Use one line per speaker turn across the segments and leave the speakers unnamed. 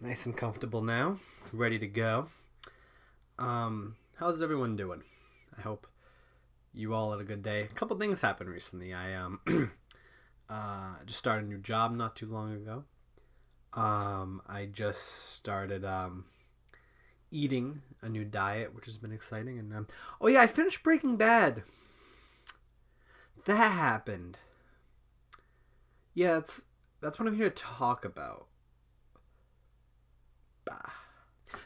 Nice and comfortable now, ready to go. How's everyone doing? I hope you all had a good day. A couple things happened recently. I just started a new job not too long ago. I just started eating a new diet, which has been exciting. And oh yeah, I finished Breaking Bad. That happened. Yeah, that's what I'm here to talk about. Bah.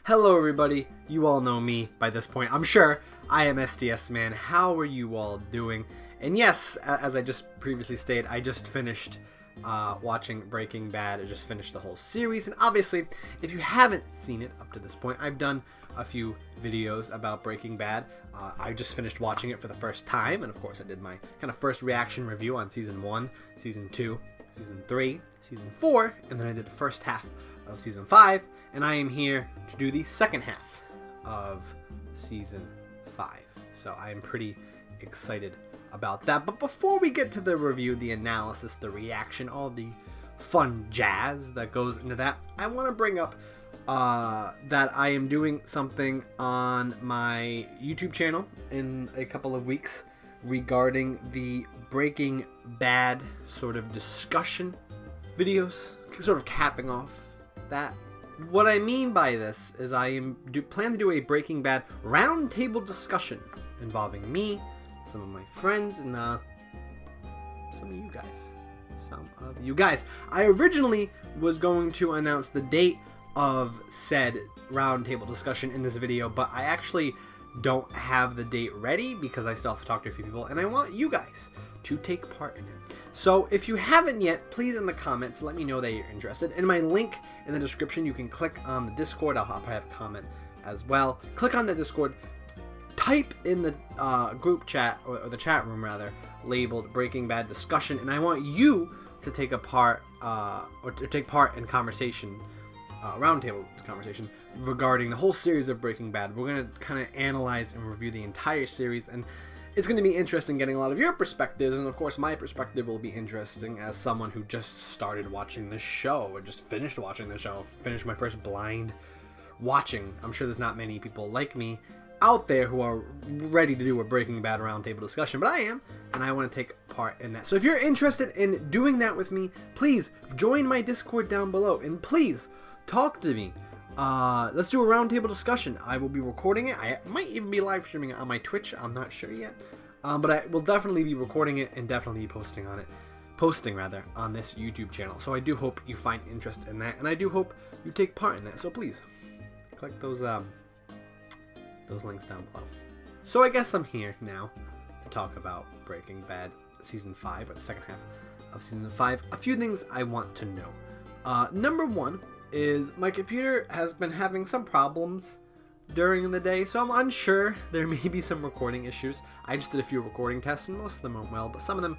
Hello everybody, you all know me by this point, I'm sure. I am SDS Man. How are you all doing? And yes, as I just previously stated, I just finished watching Breaking Bad. I just finished the whole series, and obviously, if you haven't seen it up to this point, I've done a few videos about Breaking Bad. I just finished watching it for the first time, and of course I did my kind of first reaction review on Season 1, Season 2, Season 3, Season 4, and then I did the first half of Season 5, and I am here to do the second half of Season 5. So I am pretty excited about that. But before we get to the review, the analysis, the reaction, all the fun jazz that goes into that, I want to bring up that I am doing something on my YouTube channel in a couple of weeks regarding the Breaking Bad sort of discussion videos, sort of capping off that. What I mean by this is I plan to do a Breaking Bad roundtable discussion involving me, some of my friends, and some of you guys. I originally was going to announce the date of said roundtable discussion in this video, but I actually don't have the date ready because I still have to talk to a few people, and I want you guys to take part in it. So if you haven't yet, please in the comments let me know that you're interested. In my link in the description, you can click on the Discord. I'll probably have a comment as well. Click on the Discord, type in the group chat, or the chat room rather, labeled Breaking Bad discussion, and I want you to take a part or to take part in conversation, roundtable conversation regarding the whole series of Breaking Bad. We're going to kind of analyze and review the entire series, and it's going to be interesting getting a lot of your perspectives, and of course my perspective will be interesting as someone who just started watching the show, or just finished watching the show, finished my first blind watching. I'm sure there's not many people like me out there who are ready to do a Breaking Bad roundtable discussion, but I am, and I want to take part in that. So if you're interested in doing that with me, please join my Discord down below, and please talk to me. Let's do a roundtable discussion. I will be recording it. I might even be live streaming it on my Twitch. I'm not sure yet. But I will definitely be recording it and definitely be posting on this YouTube channel. So I do hope you find interest in that, and I do hope you take part in that. So please click those links down below. So I guess I'm here now to talk about Breaking Bad Season 5, or the second half of Season 5. A few things I want to know. Number one is my computer has been having some problems during the day, so I'm unsure. There may be some recording issues. I just did a few recording tests, and most of them went well, but some of them,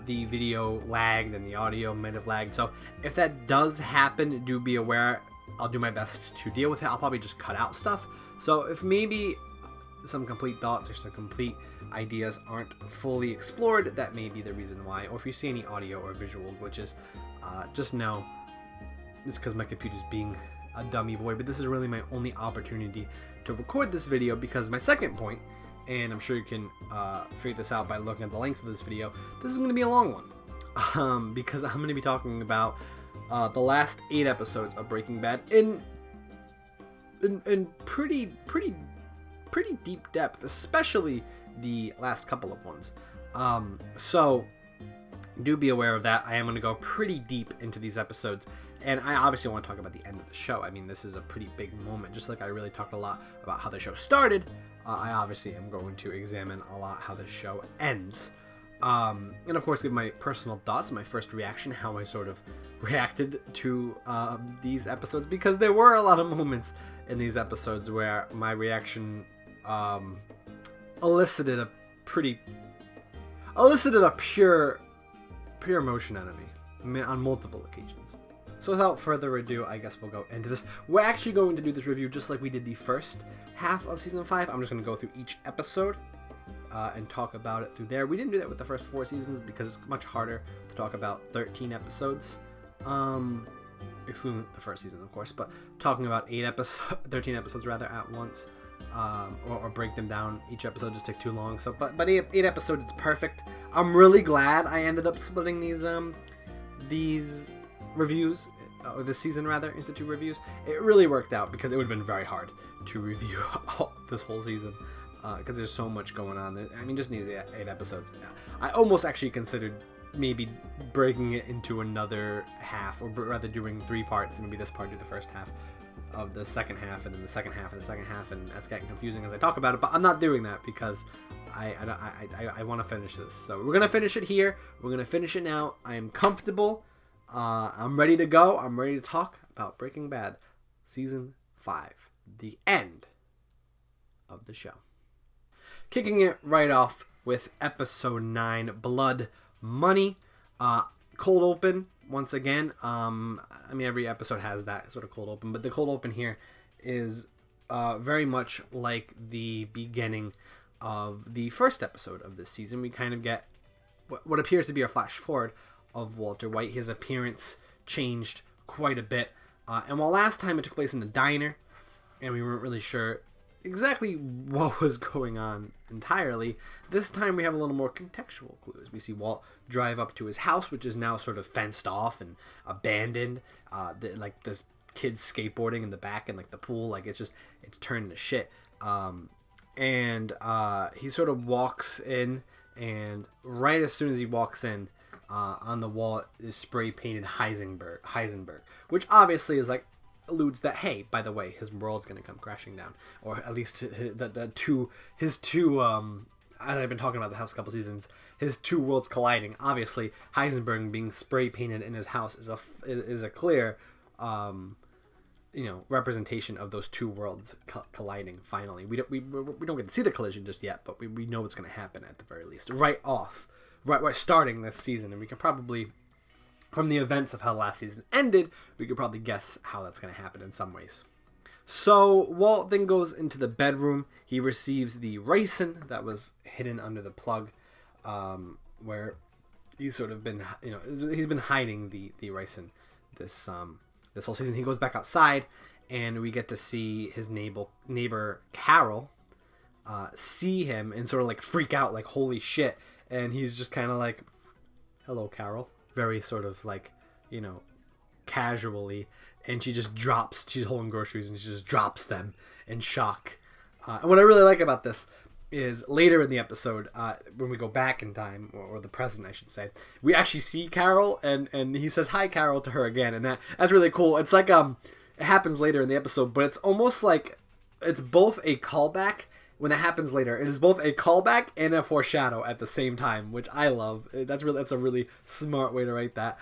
the video lagged and the audio might have lagged. So if that does happen, do be aware. I'll do my best to deal with it. I'll probably just cut out stuff. So if maybe some complete thoughts or some complete ideas aren't fully explored, that may be the reason why. Or if you see any audio or visual glitches, just know it's because my computer's being a dummy boy. But this is really my only opportunity to record this video, because my second point, and I'm sure you can figure this out by looking at the length of this video, this is going to be a long one, because I'm going to be talking about the last 8 episodes of Breaking Bad in pretty deep depth, especially the last couple of ones. So do be aware of that. I am going to go pretty deep into these episodes, and I obviously want to talk about the end of the show. I mean, this is a pretty big moment. Just like I really talked a lot about how the show started, I obviously am going to examine a lot how the show ends. And of course give my personal thoughts, my first reaction, how I sort of reacted to these episodes, because there were a lot of moments in these episodes where my reaction elicited a pure emotion out of me on multiple occasions. So without further ado, I guess we'll go into this. We're actually going to do this review just like we did the first half of Season 5. I'm just going to go through each episode and talk about it through there. We didn't do that with the first 4 seasons because it's much harder to talk about 13 episodes. excluding the first season, of course, but talking about 13 episodes rather at once, or break them down. Each episode just take too long. So, but eight episodes, it's perfect. I'm really glad I ended up splitting these reviews, or this season rather, into 2 reviews. It really worked out because it would have been very hard to review this whole season. Because there's so much going on. I mean, just needs 8 episodes. I almost actually considered maybe breaking it into another half, or rather doing 3 parts, and maybe this part do the first half of the second half, and then the second half of the second half, and that's getting confusing as I talk about it. But I'm not doing that because I want to finish this. So we're gonna finish it here. We're gonna finish it now. I am comfortable. I'm ready to go. I'm ready to talk about Breaking Bad, season 5, the end of the show. Kicking it right off with episode 9, Blood Money. Cold open once again. I mean, every episode has that sort of cold open, but the cold open here is very much like the beginning of the first episode of this season. We kind of get what appears to be a flash forward of Walter White. His appearance changed quite a bit, and while last time it took place in the diner, and we weren't really sure exactly what was going on entirely, this time we have a little more contextual clues. We see Walt drive up to his house, which is now sort of fenced off and abandoned. Like this kids skateboarding in the back, and like the pool, like it's turned to shit. And he sort of walks in, and right as soon as he walks in, on the wall is spray painted Heisenberg, which obviously is like alludes that, hey, by the way, his world's gonna come crashing down, or at least his two as I've been talking about the past couple seasons, his 2 worlds colliding. Obviously, Heisenberg being spray painted in his house is a clear representation of those 2 worlds colliding. Finally, we don't get to see the collision just yet, but we know what's going to happen at the very least right starting this season, and we can probably, from the events of how last season ended, we could probably guess how that's going to happen in some ways. So Walt then goes into the bedroom. He receives the ricin that was hidden under the plug, where he's sort of been, he's been hiding the ricin this whole season. He goes back outside, and we get to see his neighbor Carol see him and sort of like freak out, like holy shit. And he's just kind of like, "Hello, Carol," very sort of like, casually, and she's holding groceries and she just drops them in shock. And what I really like about this is later in the episode, when we go back in time, or the present I should say, we actually see Carol, and he says hi Carol to her again, and that's really cool. It's like it happens later in the episode, but it's almost like it's both a callback. When that happens later, it is both a callback and a foreshadow at the same time, which I love. That's a really smart way to write that.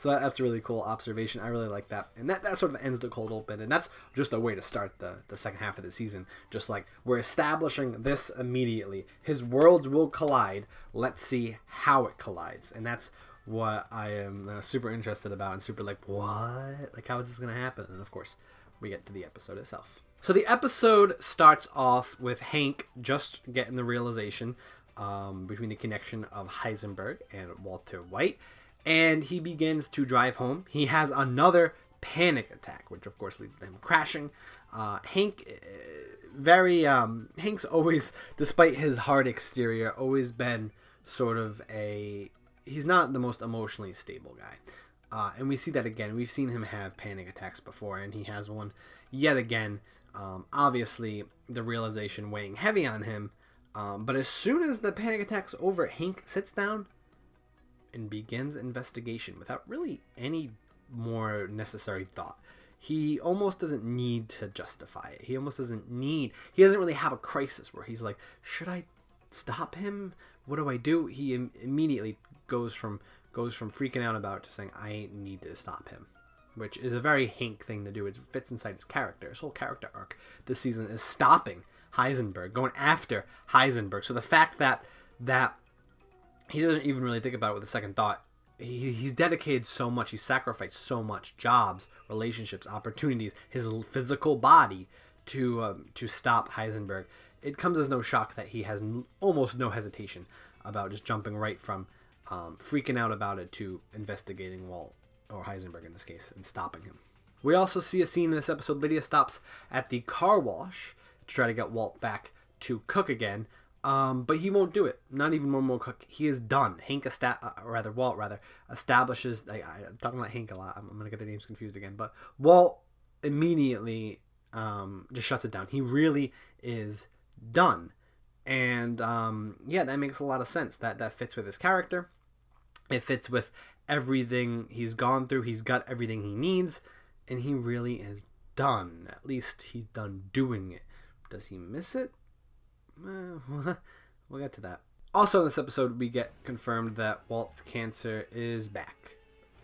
So that's a really cool observation. I really like that. And that sort of ends the cold open. And that's just a way to start the second half of the season. Just like, we're establishing this immediately. His worlds will collide. Let's see how it collides. And that's what I am super interested about, and super like, what? Like, how is this going to happen? And of course, we get to the episode itself. So the episode starts off with Hank just getting the realization between the connection of Heisenberg and Walter White, and he begins to drive home. He has another panic attack, which of course leads to him crashing. Hank's always, despite his hard exterior, always been sort of he's not the most emotionally stable guy. And we see that again. We've seen him have panic attacks before, and he has one yet again. Obviously, the realization weighing heavy on him. But as soon as the panic attack's over, Hank sits down and begins investigation without really any more necessary thought. He almost doesn't need to justify it. He doesn't really have a crisis where he's like, should I stop him? What do I do? He immediately goes from freaking out about it to saying, I need to stop him. Which is a very Hank thing to do. It fits inside his character. His whole character arc this season is stopping Heisenberg, going after Heisenberg. So the fact that he doesn't even really think about it with a second thought, he's dedicated so much, he's sacrificed so much, jobs, relationships, opportunities, his physical body to stop Heisenberg. It comes as no shock that he has almost no hesitation about just jumping right from freaking out about it to investigating Walt or Heisenberg in this case, and stopping him. We also see a scene in this episode. Lydia stops at the car wash to try to get Walt back to cook again, but he won't do it. Not even one more cook. He is done. Walt establishes. I'm talking about Hank a lot. I'm gonna get their names confused again. But Walt immediately just shuts it down. He really is done, and that makes a lot of sense. That fits with his character. It fits with everything he's gone through. He's got everything he needs, and he really is done. At least he's done doing it. Does he miss it? We'll get to that. Also in this episode, we get confirmed that Walt's cancer is back.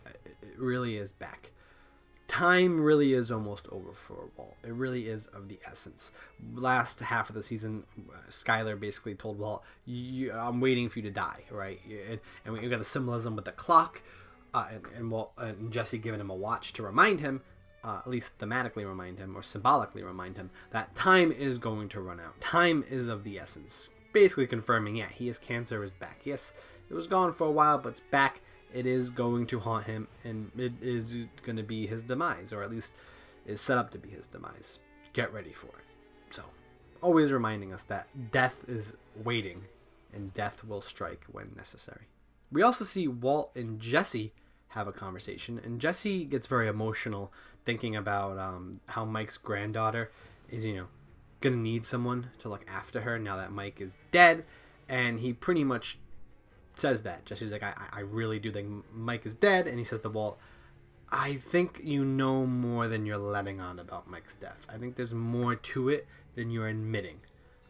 It really is back. Time really is almost over for Walt. It really is of the essence. Last half of the season, Skyler basically told Walt, I'm waiting for you to die, right? And we got the symbolism with the clock, and Walt and Jesse giving him a watch to remind him, at least thematically remind him, or symbolically remind him, that time is going to run out. Time is of the essence. Basically confirming, his cancer is back. Yes, it was gone for a while, but it's back. It is going to haunt him, and it is going to be his demise, or at least is set up to be his demise. Get ready for it. So, always reminding us that death is waiting, and death will strike when necessary. We also see Walt and Jesse have a conversation, and Jesse gets very emotional thinking about how Mike's granddaughter is, gonna need someone to look after her now that Mike is dead, and he pretty much says that. Jesse's like, I really do think Mike is dead, and he says to Walt, I think you know more than you're letting on about Mike's death. I think there's more to it than you're admitting.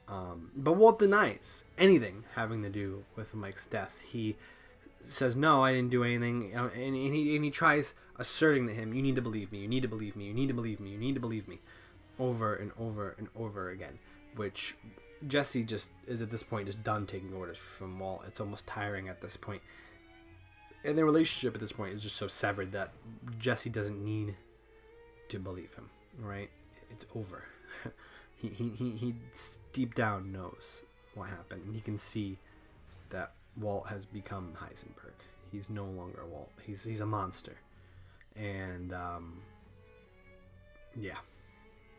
But Walt denies anything having to do with Mike's death. He says, no, I didn't do anything, and he tries asserting to him, you need to believe me, you need to believe me, you need to believe me, you need to believe me, over and over and over again, which Jesse just is at this point just done taking orders from Walt. It's almost tiring at this point, and their relationship at this point is just so severed that Jesse doesn't need to believe him, right? It's over. he deep down knows what happened, and he can see that Walt has become Heisenberg. He's no longer Walt. He's a monster. And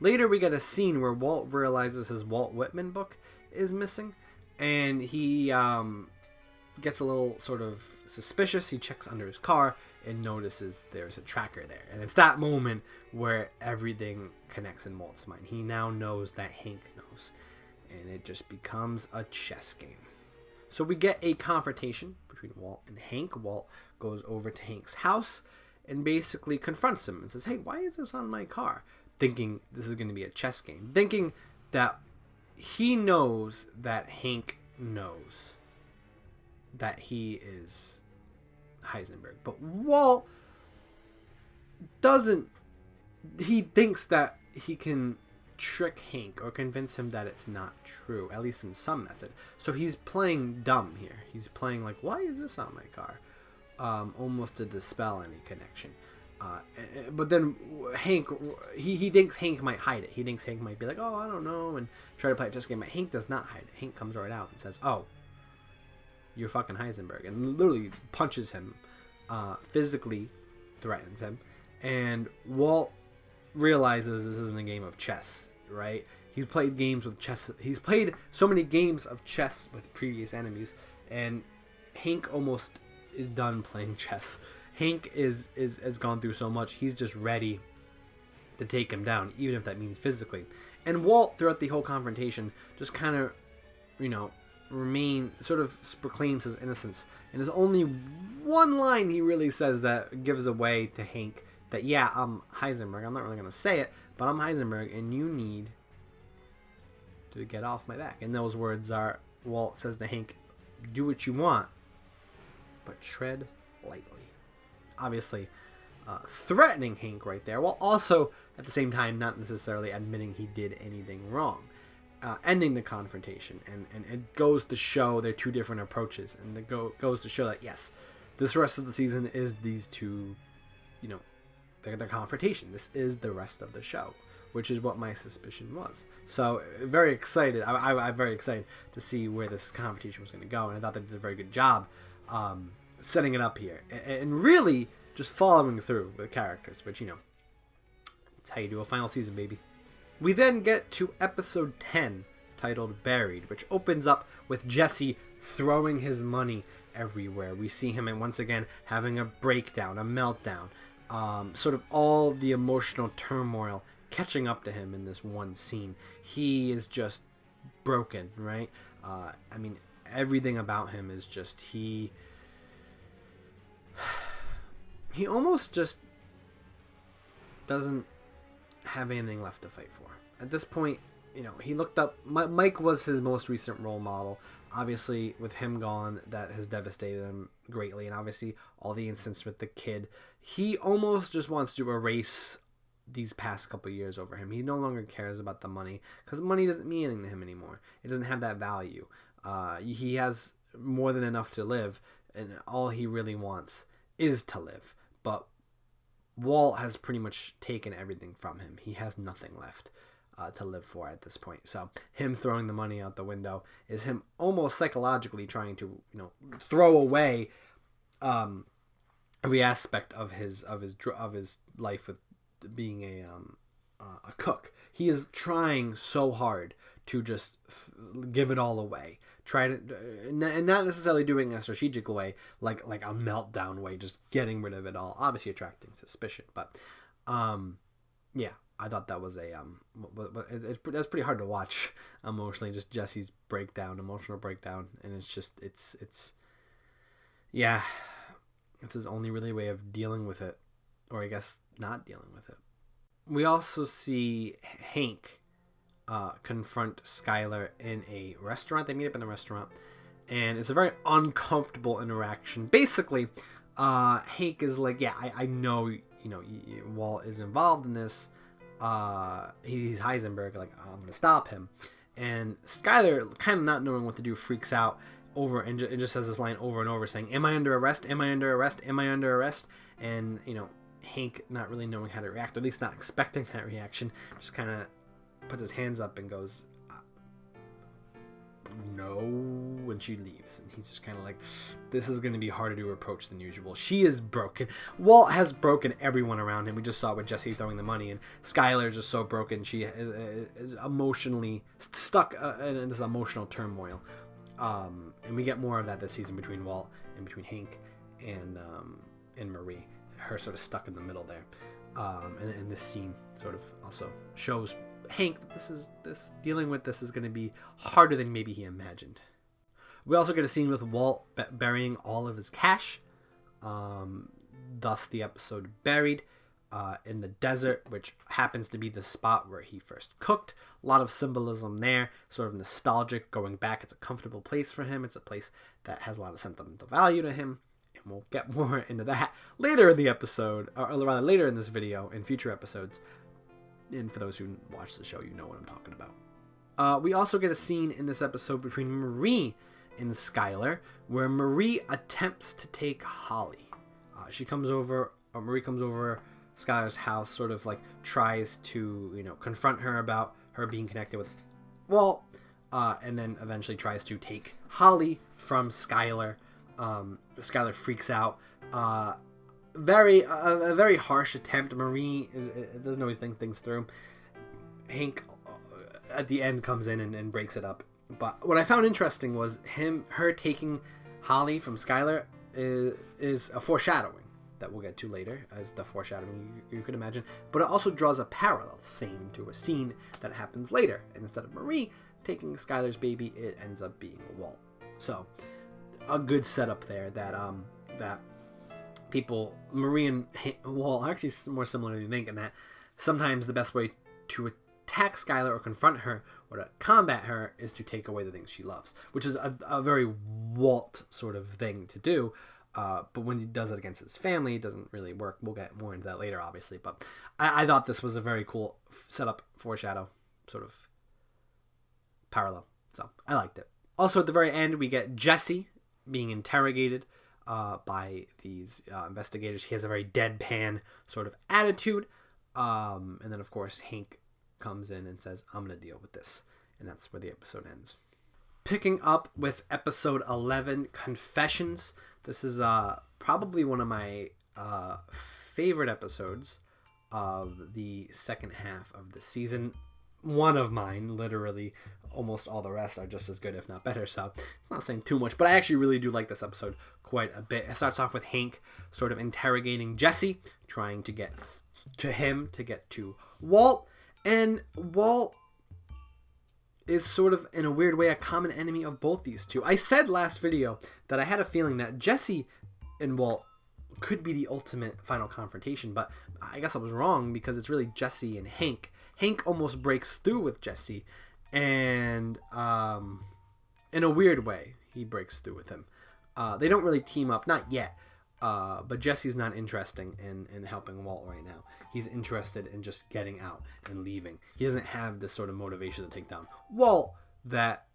later we get a scene where Walt realizes his Walt Whitman book is missing, and he gets a little sort of suspicious. He checks under his car and notices there's a tracker there, and it's that moment where everything connects in Walt's mind. He now knows that Hank knows, and it just becomes a chess game. So we get a confrontation between Walt and Hank. Walt goes over to Hank's house and basically confronts him and says, hey, why is this on my car? Thinking this is going to be a chess game. Thinking that he knows that Hank knows that he is Heisenberg. But Walt doesn't. He thinks that he can trick Hank or convince him that it's not true, at least in some method. So he's playing dumb here. He's playing like, why is this on my car? Almost to dispel any connection. But then Hank, he thinks Hank might hide it. He thinks Hank might be like, oh, I don't know, and try to play a chess game. But Hank does not hide it. Hank comes right out and says, oh, you're fucking Heisenberg, and literally punches him, physically threatens him, and Walt realizes this isn't a game of chess, right? He's played games with chess. He's played so many games of chess with previous enemies, and Hank almost is done playing chess. Hank has gone through so much. He's just ready to take him down, even if that means physically. And Walt, throughout the whole confrontation, just kind of, proclaims his innocence. And there's only one line he really says that gives away to Hank that, yeah, I'm Heisenberg. I'm not really going to say it, but I'm Heisenberg, and you need to get off my back. And those words are, Walt says to Hank, do what you want, but tread lightly. Obviously, threatening Hank right there, while also, at the same time, not necessarily admitting he did anything wrong. Ending the confrontation, and it goes to show their two different approaches, and it goes to show that, yes, this rest of the season is these two, their confrontation. This is the rest of the show, which is what my suspicion was. So, very excited. I'm very excited to see where this confrontation was going to go, and I thought they did a very good job setting it up here. And really, just following through with characters, which, you know, that's how you do a final season, baby. We then get to episode 10, titled Buried, which opens up with Jesse throwing his money everywhere. We see him, and once again, having a breakdown, a meltdown, sort of all the emotional turmoil catching up to him in this one scene. He is just broken, right? I mean, everything about him is just, he almost just doesn't have anything left to fight for. At this point, you know, he looked up, Mike was his most recent role model. Obviously, with him gone, that has devastated him greatly. And obviously, all the incidents with the kid, he almost just wants to erase these past couple years over him. He no longer cares about the money, because money doesn't mean anything to him anymore. It doesn't have that value. He has more than enough to live, and all he really wants is to live. But Walt has pretty much taken everything from him. He has nothing left to live for at this point. So him throwing the money out the window is him almost psychologically trying to, you know, throw away every aspect of his life with being a cook. He is trying so hard to just give it all away. Try to, and not necessarily doing a strategic way, like a meltdown way, just getting rid of it all. Obviously attracting suspicion, but yeah, I thought that was that's pretty hard to watch emotionally. Just Jesse's emotional breakdown, and it's yeah, it's his only really way of dealing with it, or I guess not dealing with it. We also see Hank confront Skylar in a restaurant. They meet up in the restaurant, and it's a very uncomfortable interaction. Basically, Hank is like, yeah, I know, you know, Walt is involved in this. He's Heisenberg, like, I'm gonna stop him. And Skylar, kind of not knowing what to do, freaks out over and just says this line over and over, saying, am I under arrest? Am I under arrest? Am I under arrest? And, you know, Hank, not really knowing how to react, or at least not expecting that reaction, just kind of puts his hands up and goes, no, when she leaves. And he's just kind of like, this is going to be harder to approach than usual. She is broken. Walt has broken everyone around him. We just saw with Jesse throwing the money, and Skylar's just so broken. She is emotionally stuck in this emotional turmoil. And we get more of that this season between Walt and between Hank and Marie. Her sort of stuck in the middle there. And this scene sort of also shows Hank that dealing with this is going to be harder than maybe he imagined. We also get a scene with Walt burying all of his cash, thus the episode Buried, in the desert, which happens to be the spot where he first cooked. A lot of symbolism there, sort of nostalgic, going back. It's a comfortable place for him. It's a place that has a lot of sentimental value to him, and we'll get more into that later in the episode, or rather later in this video, in future episodes. And for those who watch the show, you know what I'm talking about. We also get a scene in this episode between Marie and Skylar, where Marie attempts to take Holly. Marie comes over Skylar's house, sort of like tries to, you know, confront her about her being connected with Walt, and then eventually tries to take Holly from Skylar. Skylar freaks out. A very harsh attempt. Marie doesn't always think things through. Hank at the end comes in and breaks it up. But what I found interesting was her taking Holly from Skylar is a foreshadowing that we'll get to later, as the foreshadowing you could imagine. But it also draws a parallel, same to a scene that happens later. And instead of Marie taking Skylar's baby, it ends up being Walt. So a good setup there that people, Marie and Walt, are actually more similar than you think, in that sometimes the best way to attack Skylar or confront her or to combat her is to take away the things she loves, which is a very Walt sort of thing to do. But when he does it against his family, it doesn't really work. We'll get more into that later, obviously. But I thought this was a very cool setup, foreshadow, sort of parallel. So I liked it. Also, at the very end, we get Jesse being interrogated by these investigators. He has a very deadpan sort of attitude. And then, of course, Hank comes in and says, I'm going to deal with this. And that's where the episode ends. Picking up with episode 11, Confessions. This is probably one of my favorite episodes of the second half of the season. One of mine, literally. Almost all the rest are just as good, if not better, so it's not saying too much, but I actually really do like this episode quite a bit. It starts off with Hank sort of interrogating Jesse, trying to get to him to get to Walt, and Walt is sort of, in a weird way, a common enemy of both these two. I said last video that I had a feeling that Jesse and Walt could be the ultimate final confrontation, but I guess I was wrong, because it's really Jesse and Hank. Hank almost breaks through with Jesse, and in a weird way, he breaks through with him. They don't really team up, not yet, but Jesse's not interested in helping Walt right now. He's interested in just getting out and leaving. He doesn't have this sort of motivation to take down Walt that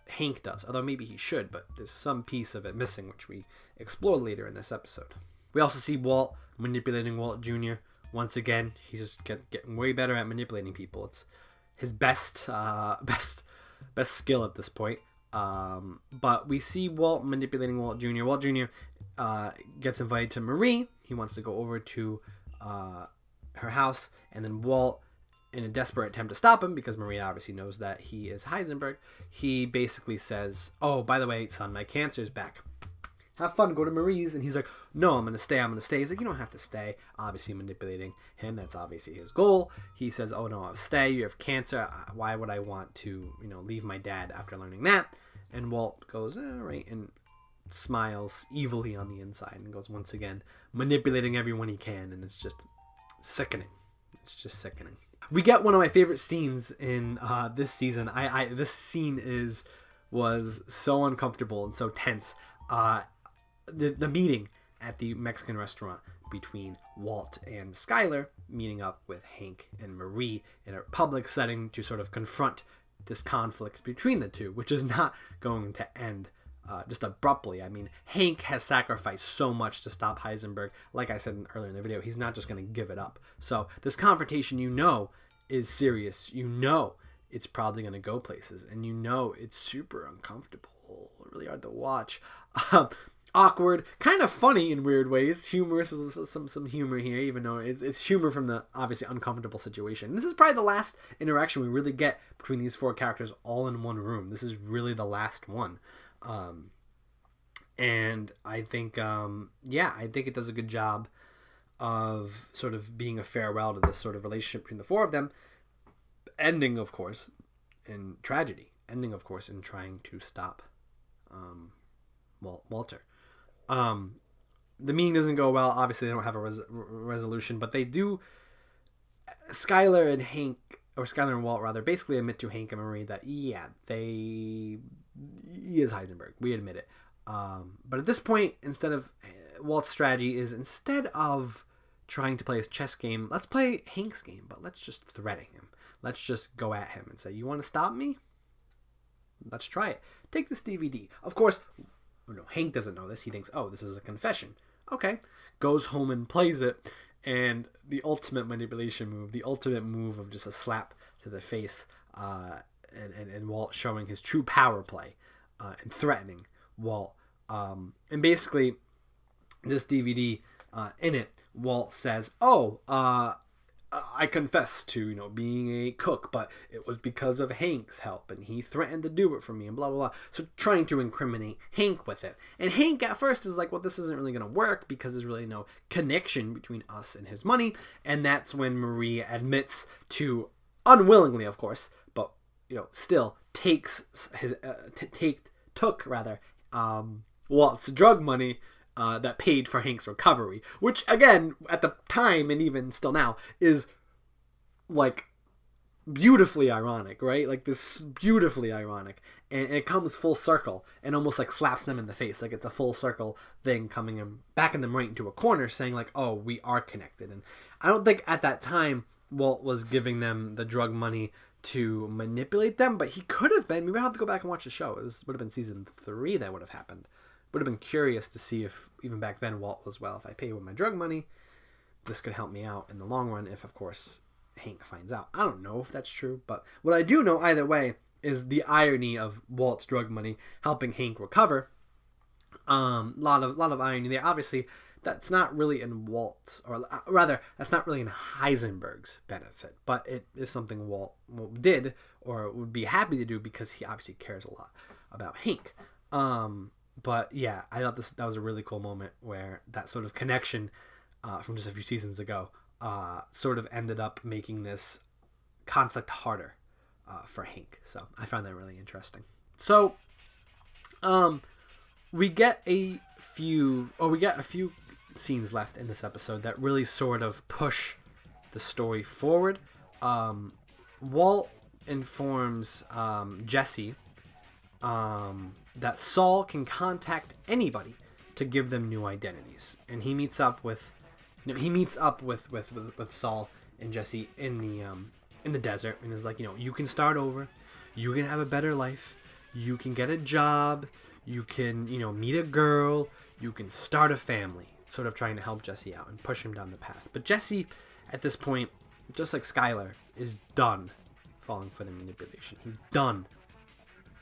Hank does, although maybe he should, but there's some piece of it missing, which we explore later in this episode. We also see Walt manipulating Walt Jr. Once again. He's just getting way better at manipulating people. It's his best skill at this point. But we see Walt manipulating Walt Jr. Walt Jr. Gets invited to Marie. He wants to go over to her house, and then Walt, in a desperate attempt to stop him, because Marie obviously knows that he is Heisenberg, he basically says, "Oh, by the way, son, my cancer's back. Have fun, go to Marie's." And he's like, "No, I'm going to stay. He's like, "You don't have to stay." Obviously manipulating him. That's obviously his goal. He says, "Oh, no, I'll stay. You have cancer. Why would I want to, leave my dad after learning that?" And Walt goes, right, and smiles evilly on the inside and goes once again manipulating everyone he can, and it's just sickening. It's just sickening. We get one of my favorite scenes in this season. This scene was so uncomfortable and so tense. The meeting at the Mexican restaurant between Walt and Skyler, meeting up with Hank and Marie in a public setting to sort of confront this conflict between the two, which is not going to end just abruptly. I mean, Hank has sacrificed so much to stop Heisenberg. Like I said earlier in the video, he's not just going to give it up. So this confrontation, is serious. It's probably going to go places, and it's super uncomfortable, really hard to watch. Awkward, kind of funny in weird ways, humorous, some humor here, even though it's humor from the obviously uncomfortable situation. This is probably the last interaction we really get between these four characters all in one room. This is really the last one. And I think, I think it does a good job of sort of being a farewell to this sort of relationship between the four of them, ending, of course, in tragedy, ending, of course, in trying to stop Walter. The meeting doesn't go well. Obviously, they don't have a resolution, but they do. Skyler and Walt rather, basically admit to Hank and Marie that he is Heisenberg. We admit it. But at this point, Walt's strategy is, instead of trying to play his chess game, let's play Hank's game, but let's just threaten him. Let's just go at him and say, "You want to stop me? Let's try it. Take this DVD." Of course, Hank doesn't know this. He thinks, "Oh, this is a confession." Okay. Goes home and plays it. And the ultimate manipulation move, the ultimate move of just a slap to the face, and Walt showing his true power play, and threatening Walt. And basically, this DVD, in it, Walt says, "Oh, I confess to, being a cook, but it was because of Hank's help, and he threatened to do it for me," and blah, blah, blah. So trying to incriminate Hank with it. And Hank at first is like, "Well, this isn't really going to work because there's really no connection between us and his money." And that's when Marie admits to, unwillingly, of course, but, still takes took Walt's drug money, that paid for Hank's recovery, which again at the time and even still now is like beautifully ironic, right? Like this beautifully ironic, and it comes full circle and almost like slaps them in the face, like it's a full circle thing coming back in them right into a corner, saying like, "Oh, we are connected." And I don't think at that time Walt was giving them the drug money to manipulate them, but he could have been. Maybe I'll have to go back and watch the show. Would have been season 3 that would have happened. Would have been curious to see if even back then Walt was, well, if I pay with my drug money, this could help me out in the long run if, of course, Hank finds out. I don't know if that's true, but what I do know either way is the irony of Walt's drug money helping Hank recover. Lot of irony there. Obviously, that's not really in Walt's, or rather, that's not really in Heisenberg's benefit, but it is something Walt did, or would be happy to do, because he obviously cares a lot about Hank. But yeah, I thought that was a really cool moment where that sort of connection from just a few seasons ago sort of ended up making this conflict harder for Hank. So I found that really interesting. So we get a few scenes left in this episode that really sort of push the story forward. Walt informs Jesse that Saul can contact anybody to give them new identities, and he meets up with Saul and Jesse in the desert, and is like, you can start over, you can have a better life, you can get a job, you can meet a girl, you can start a family, sort of trying to help Jesse out and push him down the path. But Jesse, at this point, just like Skylar, is done falling for the manipulation. He's done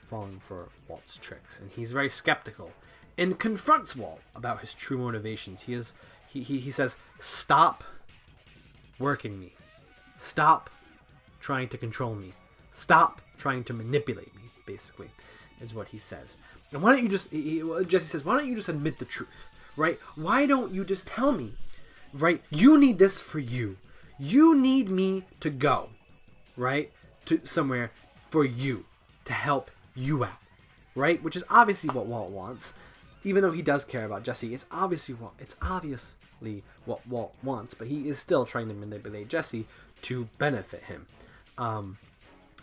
falling for Walt's tricks, and he's very skeptical and confronts Walt about his true motivations. He says, "Stop working me. Stop trying to control me. Stop trying to manipulate me," basically, is what he says. And why don't you Jesse says, why don't you just admit the truth, right? Why don't you just tell me, right? You need this for you. You need me to go, right? To somewhere for you, to help you out, right? Which is obviously what Walt wants. Even though he does care about Jesse, it's obviously what Walt wants, but he is still trying to manipulate Jesse to benefit him. And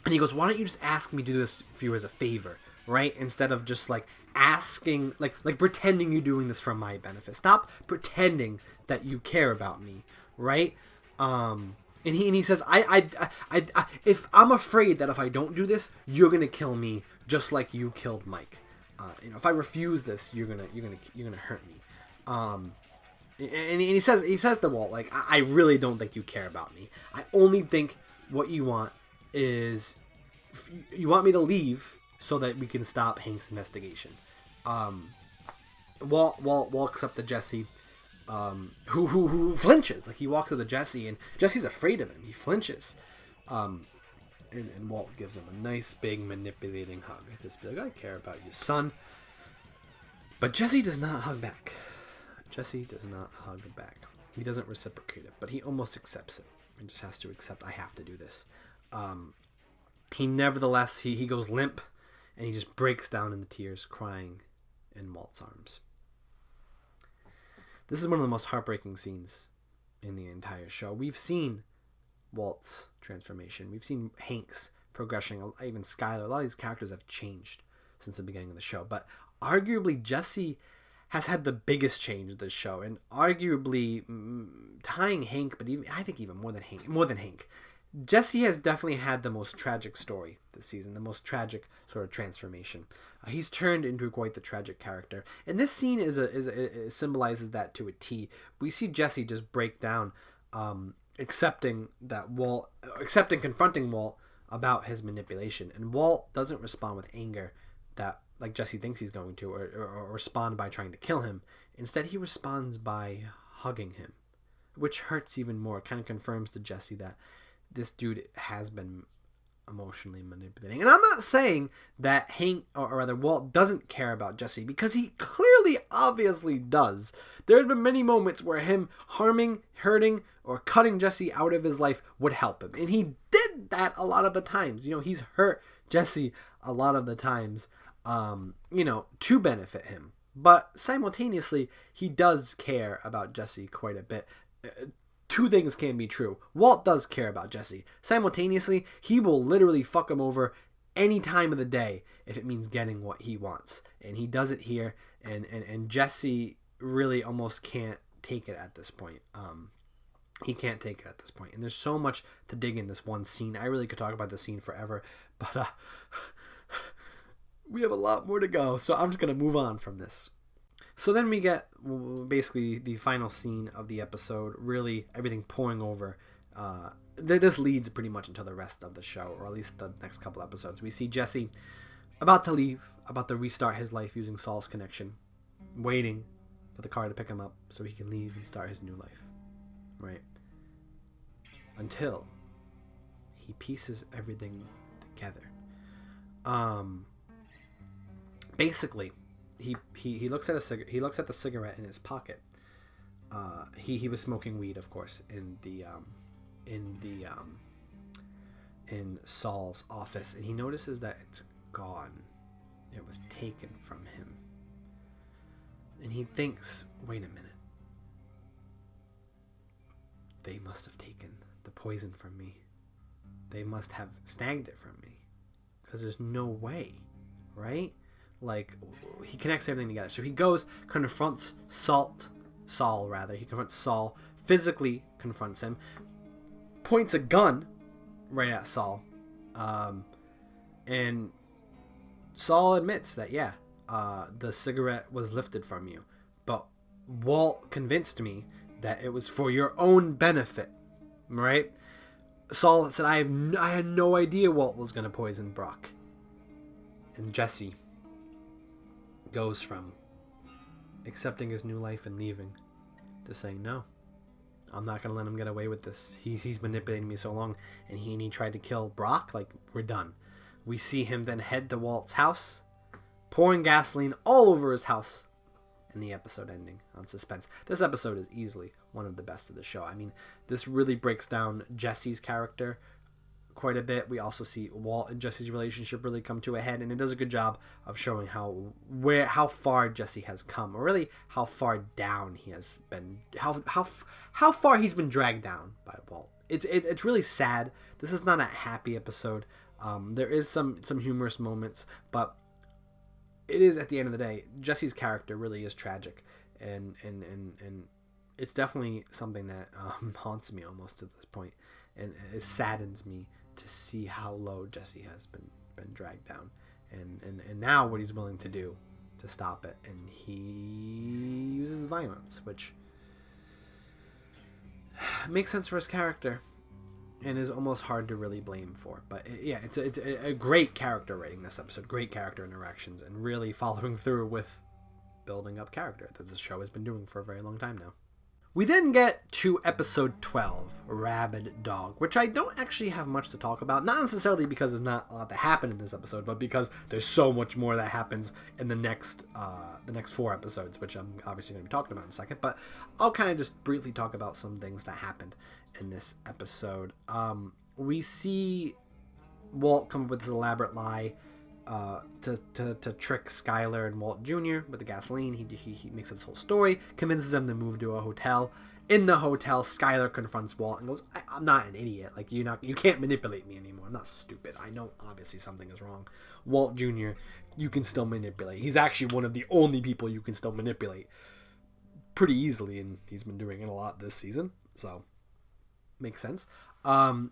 he goes, why don't you just ask me to do this for you as a favor, right? Instead of just like asking, like pretending you're doing this for my benefit. Stop pretending that you care about me, right? And he says, if I'm afraid that if I don't do this, you're gonna kill me just like you killed Mike. If I refuse this, you're gonna hurt me. And he says to Walt, like, I really don't think you care about me. I only think what you want is you want me to leave so that we can stop Hank's investigation. Walt walks up to Jesse, who flinches. Like, he walks up to Jesse, and Jesse's afraid of him. He flinches. And Walt gives him a nice, big, manipulating hug. Just be like, I care about you, son. But Jesse does not hug back. Jesse does not hug back. He doesn't reciprocate it, but he almost accepts it. And just has to accept, I have to do this. He nevertheless, he goes limp, and he just breaks down in the tears, crying in Walt's arms. This is one of the most heartbreaking scenes in the entire show. We've seen Walt's transformation. We've seen Hank's progression. Even Skylar. A lot of these characters have changed since the beginning of the show. But arguably, Jesse has had the biggest change of this show, and arguably tying Hank, but I think even more than Hank. Jesse has definitely had the most tragic story this season, the most tragic sort of transformation. He's turned into quite the tragic character, and this scene symbolizes that to a T. We see Jesse just break down, confronting Walt about his manipulation, and Walt doesn't respond with anger that like Jesse thinks he's going to, or respond by trying to kill him. Instead, he responds by hugging him, which hurts even more. It kind of confirms to Jesse that this dude has been emotionally manipulating. And I'm not saying that Hank, or rather Walt, doesn't care about Jesse, because he clearly, obviously does. There's been many moments where him harming, hurting, or cutting Jesse out of his life would help him. And he did that a lot of the times. He's hurt Jesse a lot of the times, to benefit him. But simultaneously, he does care about Jesse quite a bit. Two things can be true. Walt does care about Jesse. Simultaneously, he will literally fuck him over any time of the day if it means getting what he wants. And he does it here, and Jesse really almost can't take it at this point. He can't take it at this point. And there's so much to dig in this one scene. I really could talk about this scene forever, but we have a lot more to go, so I'm just going to move on from this. So then we get basically the final scene of the episode, really everything pouring over. This leads pretty much until the rest of the show, or at least the next couple episodes. We see Jesse about to leave, about to restart his life using Saul's connection, waiting for the car to pick him up so he can leave and start his new life, right? Until he pieces everything together. Basically, he looks at he looks at the cigarette in his pocket. He was smoking weed, of course, in Saul's office, and he notices that it's gone. It was taken from him. And he thinks, wait a minute. They must have taken the poison from me. They must have snagged it from me. Because there's no way, right? Like, he connects everything together. So he goes, confronts Saul. He confronts Saul, physically confronts him, points a gun right at Saul. And Saul admits that, yeah, the cigarette was lifted from you. But Walt convinced me that it was for your own benefit, right? Saul said, I had no idea Walt was going to poison Brock. And Jesse goes from accepting his new life and leaving to saying, no, I'm not going to let him get away with this. He's manipulating me so long, and he tried to kill Brock. Like, we're done. We see him then head to Walt's house, pouring gasoline all over his house, and the episode ending on suspense. This episode is easily one of the best of the show. I mean, this really breaks down Jesse's character quite a bit. We also see Walt and Jesse's relationship really come to a head, and it does a good job of showing how far Jesse has come, or really how far down he has been, how far he's been dragged down by Walt. It's really sad. This is not a happy episode. There is some humorous moments, but it is, at the end of the day, Jesse's character really is tragic, and it's definitely something that haunts me almost at this point, and it saddens me to see how low Jesse has been dragged down, and now what he's willing to do to stop it, and he uses violence, which makes sense for his character and is almost hard to really blame for. But it's a great character writing this episode, great character interactions, and really following through with building up character that this show has been doing for a very long time now. We then get to episode 12, Rabid Dog, which I don't actually have much to talk about. Not necessarily because there's not a lot that happened in this episode, but because there's so much more that happens in the next 4 episodes, which I'm obviously going to be talking about in a second. But I'll kind of just briefly talk about some things that happened in this episode. We see Walt come up with this elaborate lie to trick Skyler and Walt Jr. with the gasoline. He makes up this whole story, convinces them to move to a hotel. In the hotel, Skyler confronts Walt and goes, I'm not an idiot. Like, you can't manipulate me anymore. I'm not stupid. I know obviously something is wrong. Walt Jr., you can still manipulate. He's actually one of the only people you can still manipulate pretty easily, and he's been doing it a lot this season, so makes sense. Walt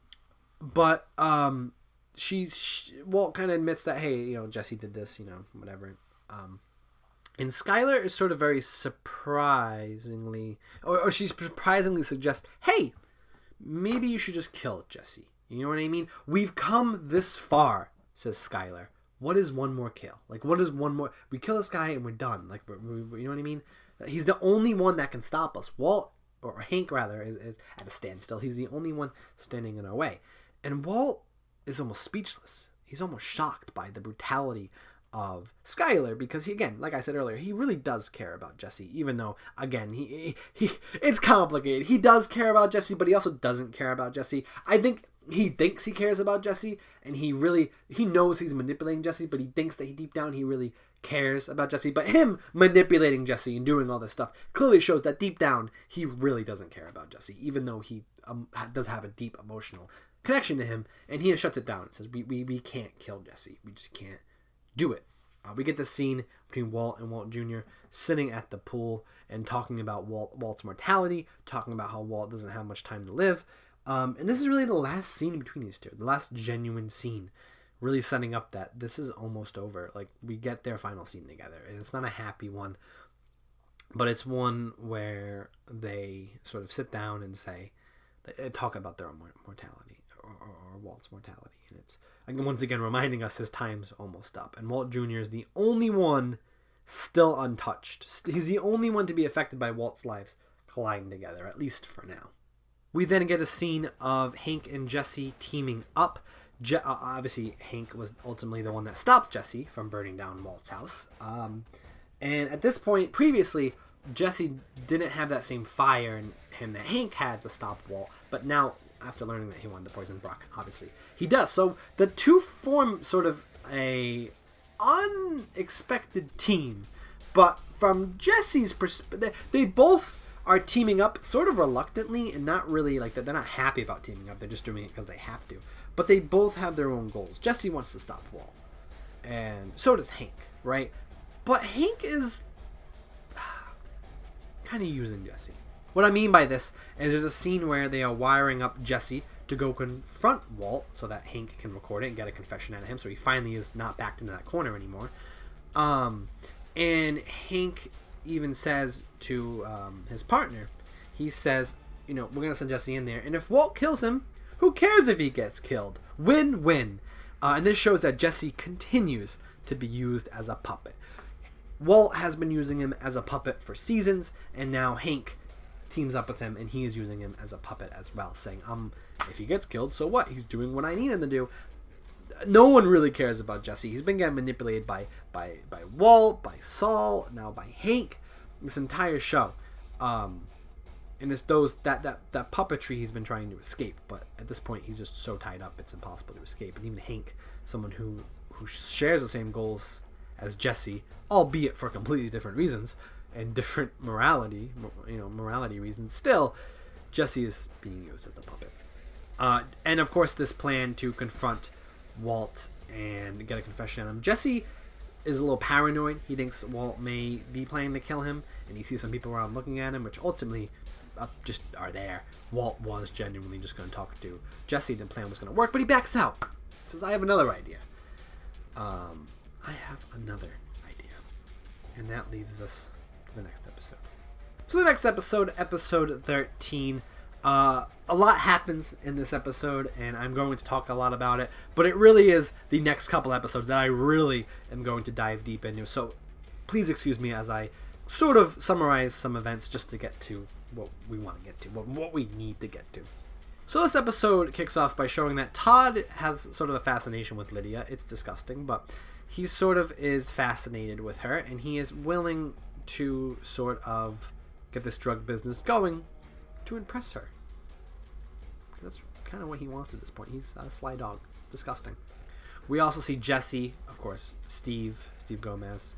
kind of admits that, hey, Jesse did this, whatever. And Skyler is sort of very surprisingly, or she surprisingly suggests, hey, maybe you should just kill Jesse. You know what I mean? We've come this far, says Skyler. What is one more kill? Like, what is one more? We kill this guy and we're done. Like, you know what I mean? He's the only one that can stop us. Walt, or Hank rather, is at a standstill. He's the only one standing in our way. And Walt is almost speechless. He's almost shocked by the brutality of Skyler, because he, again, like I said earlier, he really does care about Jesse, even though, again, he it's complicated. He does care about Jesse, but he also doesn't care about Jesse. I think he thinks he cares about Jesse, and he knows he's manipulating Jesse, but he thinks that deep down he really cares about Jesse. But him manipulating Jesse and doing all this stuff clearly shows that deep down he really doesn't care about Jesse, even though he does have a deep emotional connection to him, and he shuts it down and says, we can't kill Jesse. We just can't do it. We get this scene between Walt and Walt Jr. sitting at the pool and talking about Walt's mortality, talking about how Walt doesn't have much time to live. And this is really the last scene between these two, the last genuine scene, really setting up that this is almost over. Like, we get their final scene together, and it's not a happy one, but it's one where they sort of sit down and they talk about their own mortality, or Walt's mortality, and it's once again reminding us his time's almost up, and Walt Jr. is the only one still untouched. He's the only one to be affected by Walt's lives colliding together, at least for now. We then get a scene of Hank and Jesse teaming up. Obviously, Hank was ultimately the one that stopped Jesse from burning down Walt's house. And at this point, previously, Jesse didn't have that same fire in him that Hank had to stop Walt. But now, after learning that he wanted to poison Brock, obviously, he does. So the two form sort of a unexpected team. But from Jesse's perspective, they both are teaming up sort of reluctantly and not really like that. They're not happy about teaming up. They're just doing it because they have to. But they both have their own goals. Jesse wants to stop Walt, and so does Hank, right? But Hank is kind of using Jesse. What I mean by this is there's a scene where they are wiring up Jesse to go confront Walt so that Hank can record it and get a confession out of him, so he finally is not backed into that corner anymore. And Hank even says to his partner, he says, we're going to send Jesse in there, and if Walt kills him, who cares if he gets killed? Win-win. And this shows that Jesse continues to be used as a puppet. Walt has been using him as a puppet for seasons, and now Hank teams up with him, and he is using him as a puppet as well, saying, if he gets killed, so what? He's doing what I need him to do. No one really cares about Jesse. He's been getting manipulated by Walt, by Saul, now by Hank, this entire show. And it's that puppetry he's been trying to escape, but at this point he's just so tied up it's impossible to escape. And even Hank, someone who shares the same goals as Jesse, albeit for completely different reasons and different morality reasons, still Jesse is being used as a puppet. And of course this plan to confront Walt and get a confession on him. Jesse is a little paranoid. He thinks Walt may be planning to kill him, and he sees some people around looking at him, which ultimately just are there. Walt was genuinely just going to talk to Jesse. The plan was going to work, but he backs out. Says, I have another idea. And that leaves us to the next episode. So the next episode, episode 13, a lot happens in this episode, and I'm going to talk a lot about it, but it really is the next couple episodes that I really am going to dive deep into. So please excuse me as I sort of summarize some events just to get to what we want to get to, what we need to get to. So this episode kicks off by showing that Todd has sort of a fascination with Lydia. It's disgusting, but he sort of is fascinated with her, and he is willing to sort of get this drug business going to impress her. That's kind of what he wants at this point. He's a sly dog. Disgusting. We also see Jesse, of course, Steve Gomez,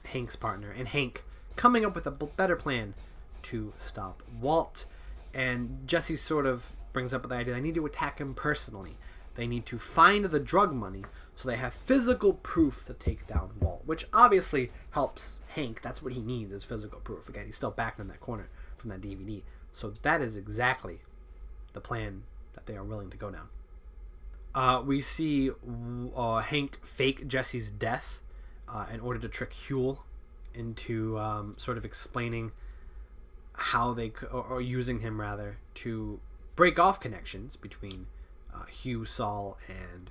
Hank's partner, and Hank coming up with a better plan to stop Walt. And Jesse sort of brings up the idea they need to attack him personally. They need to find the drug money so they have physical proof to take down Walt, which obviously helps Hank. That's what he needs is physical proof. Again, he's still back in that corner from that DVD. So that is exactly the plan that they are willing to go down. We see Hank fake Jesse's death in order to trick Huell into sort of explaining how they or using him rather to break off connections between Hugh, Saul, and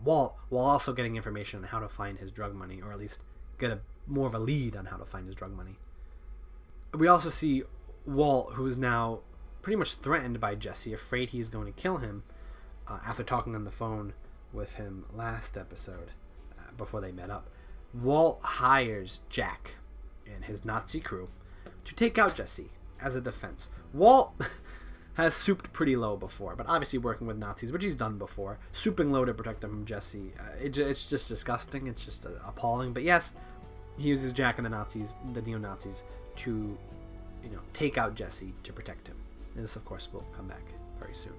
Walt, while also getting information on how to find his drug money, or at least get more of a lead on how to find his drug money. We also see Walt, who is now pretty much threatened by Jesse, afraid he's going to kill him after talking on the phone with him last episode before they met up. Walt hires Jack and his Nazi crew to take out Jesse as a defense. Walt has souped pretty low before, but obviously working with Nazis, which he's done before, souping low to protect him from Jesse, it's just disgusting. It's just appalling. But yes, he uses Jack and the Nazis, the neo-Nazis, to take out Jesse to protect him. And this, of course, will come back very soon.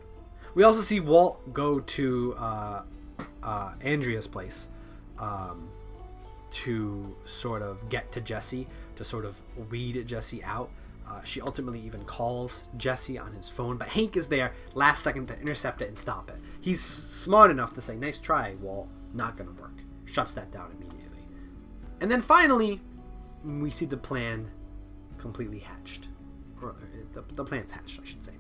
We also see Walt go to Andrea's place to sort of get to Jesse, to sort of weed Jesse out. She ultimately even calls Jesse on his phone, but Hank is there last second to intercept it and stop it. He's smart enough to say, nice try, Walt, not gonna work. Shuts that down immediately. And then finally, we see the plan completely hatched. Or the plan's hatched, I should say.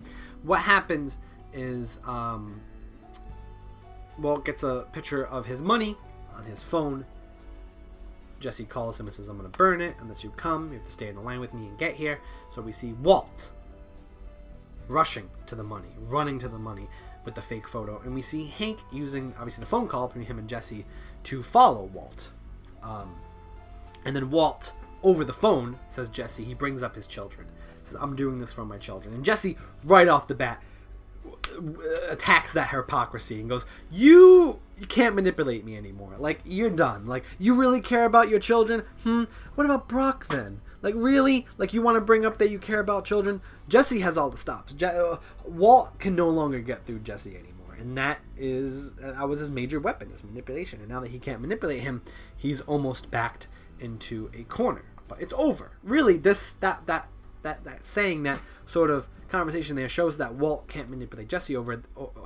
What happens is Walt gets a picture of his money on his phone, Jesse calls him and says, I'm going to burn it unless you come. You have to stay in the line with me and get here. So we see Walt rushing to the money, running to the money with the fake photo. And we see Hank using, obviously, the phone call between him and Jesse to follow Walt. And then Walt, over the phone, says Jesse, he brings up his children. Says, I'm doing this for my children. And Jesse, right off the bat, attacks that hypocrisy and goes, you can't manipulate me anymore. Like, you're done. Like, you really care about your children? What about Brock then? Like, really? Like, you want to bring up that you care about children? Jesse has all the stops. Walt can no longer get through Jesse anymore. And that was his major weapon, is manipulation. And now that he can't manipulate him, he's almost backed into a corner. But it's over. Really, that saying, that sort of conversation there, shows that Walt can't manipulate Jesse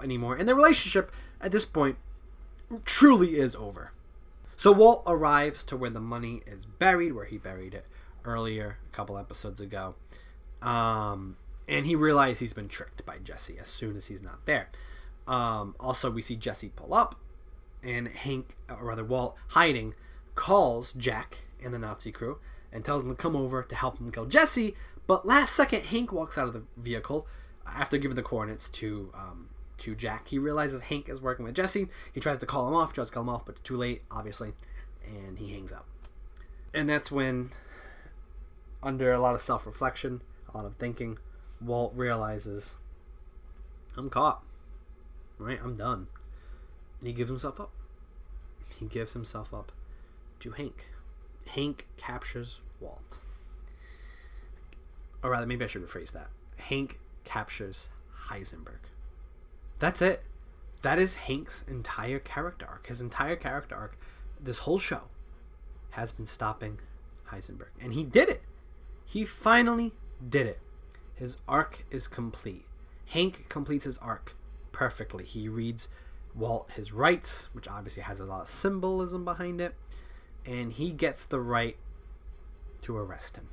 anymore. And the relationship at this point truly is over. So Walt arrives to where the money is buried, where he buried it earlier, a couple episodes ago. And he realizes he's been tricked by Jesse as soon as he's not there. Also, we see Jesse pull up, and Walt, hiding, calls Jack and the Nazi crew and tells them to come over to help him kill Jesse. But last second, Hank walks out of the vehicle after giving the coordinates to Jack. He realizes Hank is working with Jesse. He tries to call him off, but it's too late, obviously, and he hangs up. And that's when, under a lot of self-reflection, a lot of thinking, Walt realizes, I'm caught. Right? I'm done. And he gives himself up. He gives himself up to Hank. Hank captures Walt. Or rather, maybe I should rephrase that. Hank captures Heisenberg. That's it. That is Hank's entire character arc. His entire character arc, this whole show, has been stopping Heisenberg. And he did it. He finally did it. His arc is complete. Hank completes his arc perfectly. He reads Walt his rights, which obviously has a lot of symbolism behind it. And he gets the right to arrest him.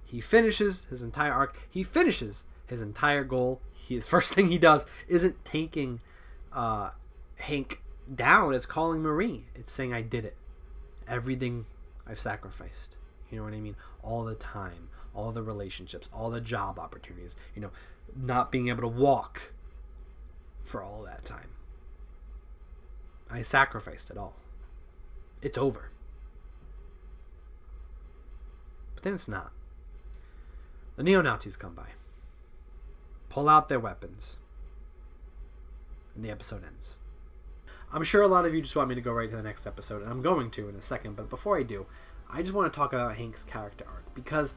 He finishes his entire arc. He finishes his entire goal. His first thing he does isn't taking Hank down. It's calling Marie. It's saying, I did it. Everything I've sacrificed. You know what I mean? All the time. All the relationships. All the job opportunities. You know, not being able to walk for all that time. I sacrificed it all. It's over. But then it's not. The neo-Nazis come by, pull out their weapons, and the episode ends. I'm sure a lot of you just want me to go right to the next episode, and I'm going to in a second, but before I do, I just want to talk about Hank's character arc, because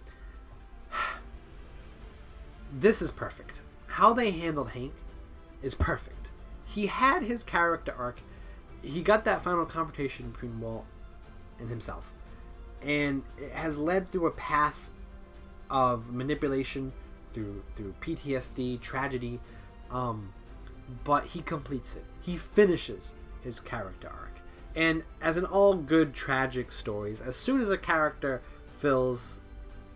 this is perfect. How they handled Hank is perfect. He had his character arc. He got that final confrontation between Walt and himself, and it has led through a path of manipulation, through PTSD, tragedy, but he completes it. He finishes his character arc. And as in all good tragic stories, as soon as a character fills,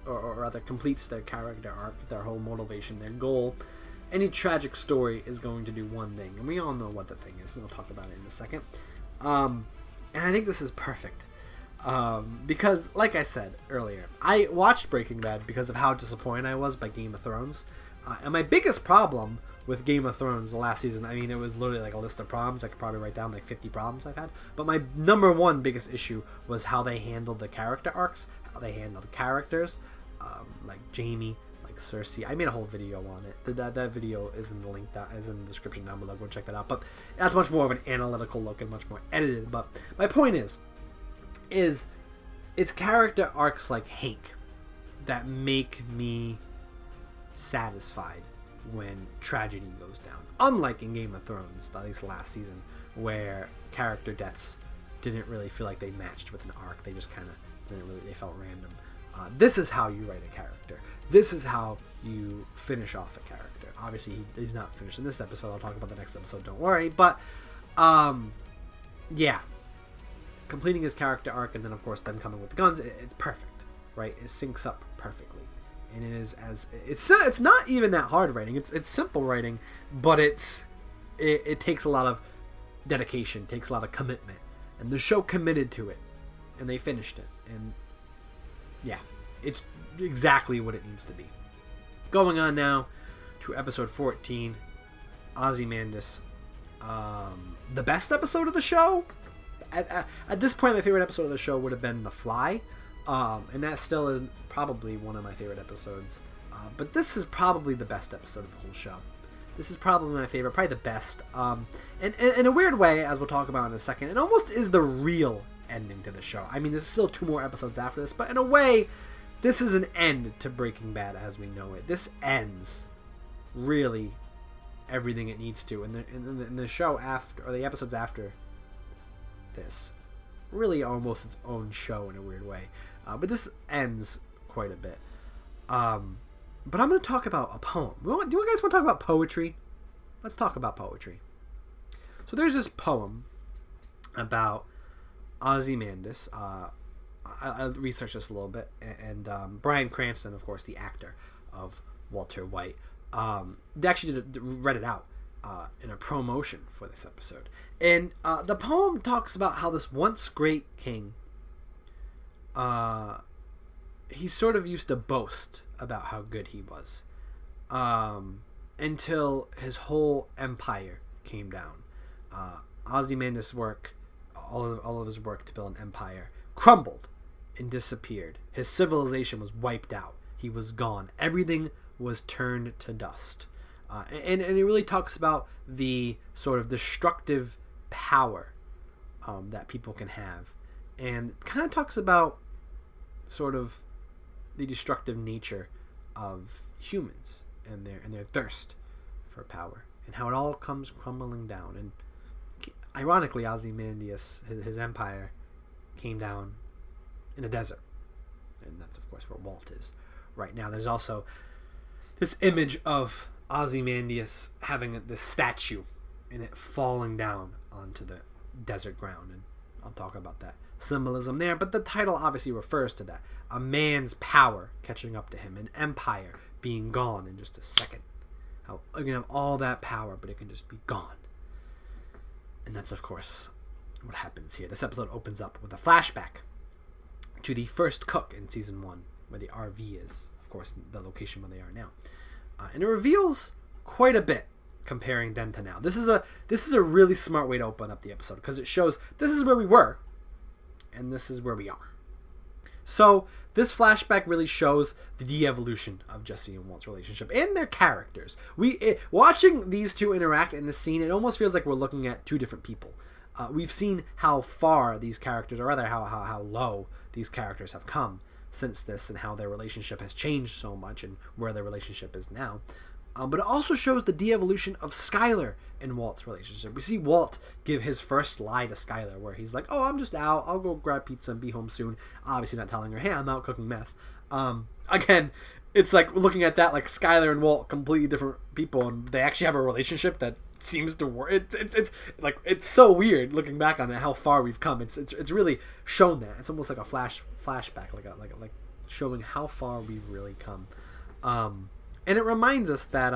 or rather completes their character arc, their whole motivation, their goal, any tragic story is going to do one thing, and we all know what the thing is, and we'll talk about it in a second. And I think this is perfect. Because, like I said earlier, I watched Breaking Bad because of how disappointed I was by Game of Thrones. And my biggest problem with Game of Thrones the last season, I mean, it was literally like a list of problems. I could probably write down like 50 problems I've had. But my number one biggest issue was how they handled the character arcs, how they handled characters, like Jamie, like Cersei. I made a whole video on it. That video is in the link, is in the description down below. Go check that out. But that's much more of an analytical look and much more edited. But my point is it's character arcs like Hank that make me satisfied when tragedy goes down. Unlike in Game of Thrones, at least last season, where character deaths didn't really feel like they matched with an arc. They just kind of they felt random. This is how you write a character. This is how you finish off a character. Obviously, he's not finished in this episode. I'll talk about the next episode, don't worry. But, yeah. Completing his character arc, and then of course them coming with the guns, it's perfect, right? It syncs up perfectly, and it is it's not even that hard writing. It's simple writing, but it takes a lot of dedication, takes a lot of commitment, and the show committed to it, and they finished it. And yeah, it's exactly what it needs to be. Going on now to episode 14, Ozymandias. The best episode of the show? At this point, my favorite episode of the show would have been The Fly. And that still is probably one of my favorite episodes. But this is probably the best episode of the whole show. This is probably my favorite, probably the best. And in a weird way, as we'll talk about in a second, it almost is the real ending to the show. I mean, there's still 2 more episodes after this, but in a way, this is an end to Breaking Bad as we know it. This ends really everything it needs to. In the show after, or the episodes after this, really almost its own show in a weird way. But this ends quite a bit. But I'm going to talk about a poem. Do you guys want to talk about poetry? Let's talk about poetry. So there's this poem about Ozymandias. I researched this a little bit, and Bryan Cranston, of course, the actor of Walter White, they actually read it out in a promotion for this episode. And the poem talks about how this once great king, he sort of used to boast about how good he was, until his whole empire came down. Ozymandias' work, all of his work to build an empire, crumbled and disappeared. His civilization was wiped out. He was gone. Everything was turned to dust. And it really talks about the sort of destructive power that people can have, and kind of talks about sort of the destructive nature of humans and their thirst for power, and how it all comes crumbling down. And ironically, Ozymandias, his empire, came down in a desert, and that's of course where Walt is right now. There's also this image of Ozymandias having this statue and it falling down onto the desert ground, and I'll talk about that symbolism there. But the title obviously refers to that: a man's power catching up to him, an empire being gone in just a second. How you can have all that power, but it can just be gone. And that's of course what happens here. This episode opens up with a flashback to the first cook in season 1, where the RV is, of course, the location where they are now. And it reveals quite a bit comparing then to now. This is a really smart way to open up the episode, because it shows this is where we were and this is where we are. So this flashback really shows the de-evolution of Jesse and Walt's relationship and their characters. Watching these two interact in the scene, it almost feels like we're looking at 2 different people. We've seen how far these characters, or rather how low these characters have come since this, and how their relationship has changed so much and where their relationship is now. But it also shows the de-evolution of Skyler and Walt's relationship. We see Walt give his first lie to Skyler, where he's like, oh, I'm just out, I'll go grab pizza and be home soon. Obviously not telling her, hey, I'm out cooking meth. Again, it's like looking at that, like Skyler and Walt, completely different people, and they actually have a relationship that seems to work. It's so weird looking back on it, how far we've come. It's really shown that. It's almost like a flashback, like showing how far we've really come. And it reminds us that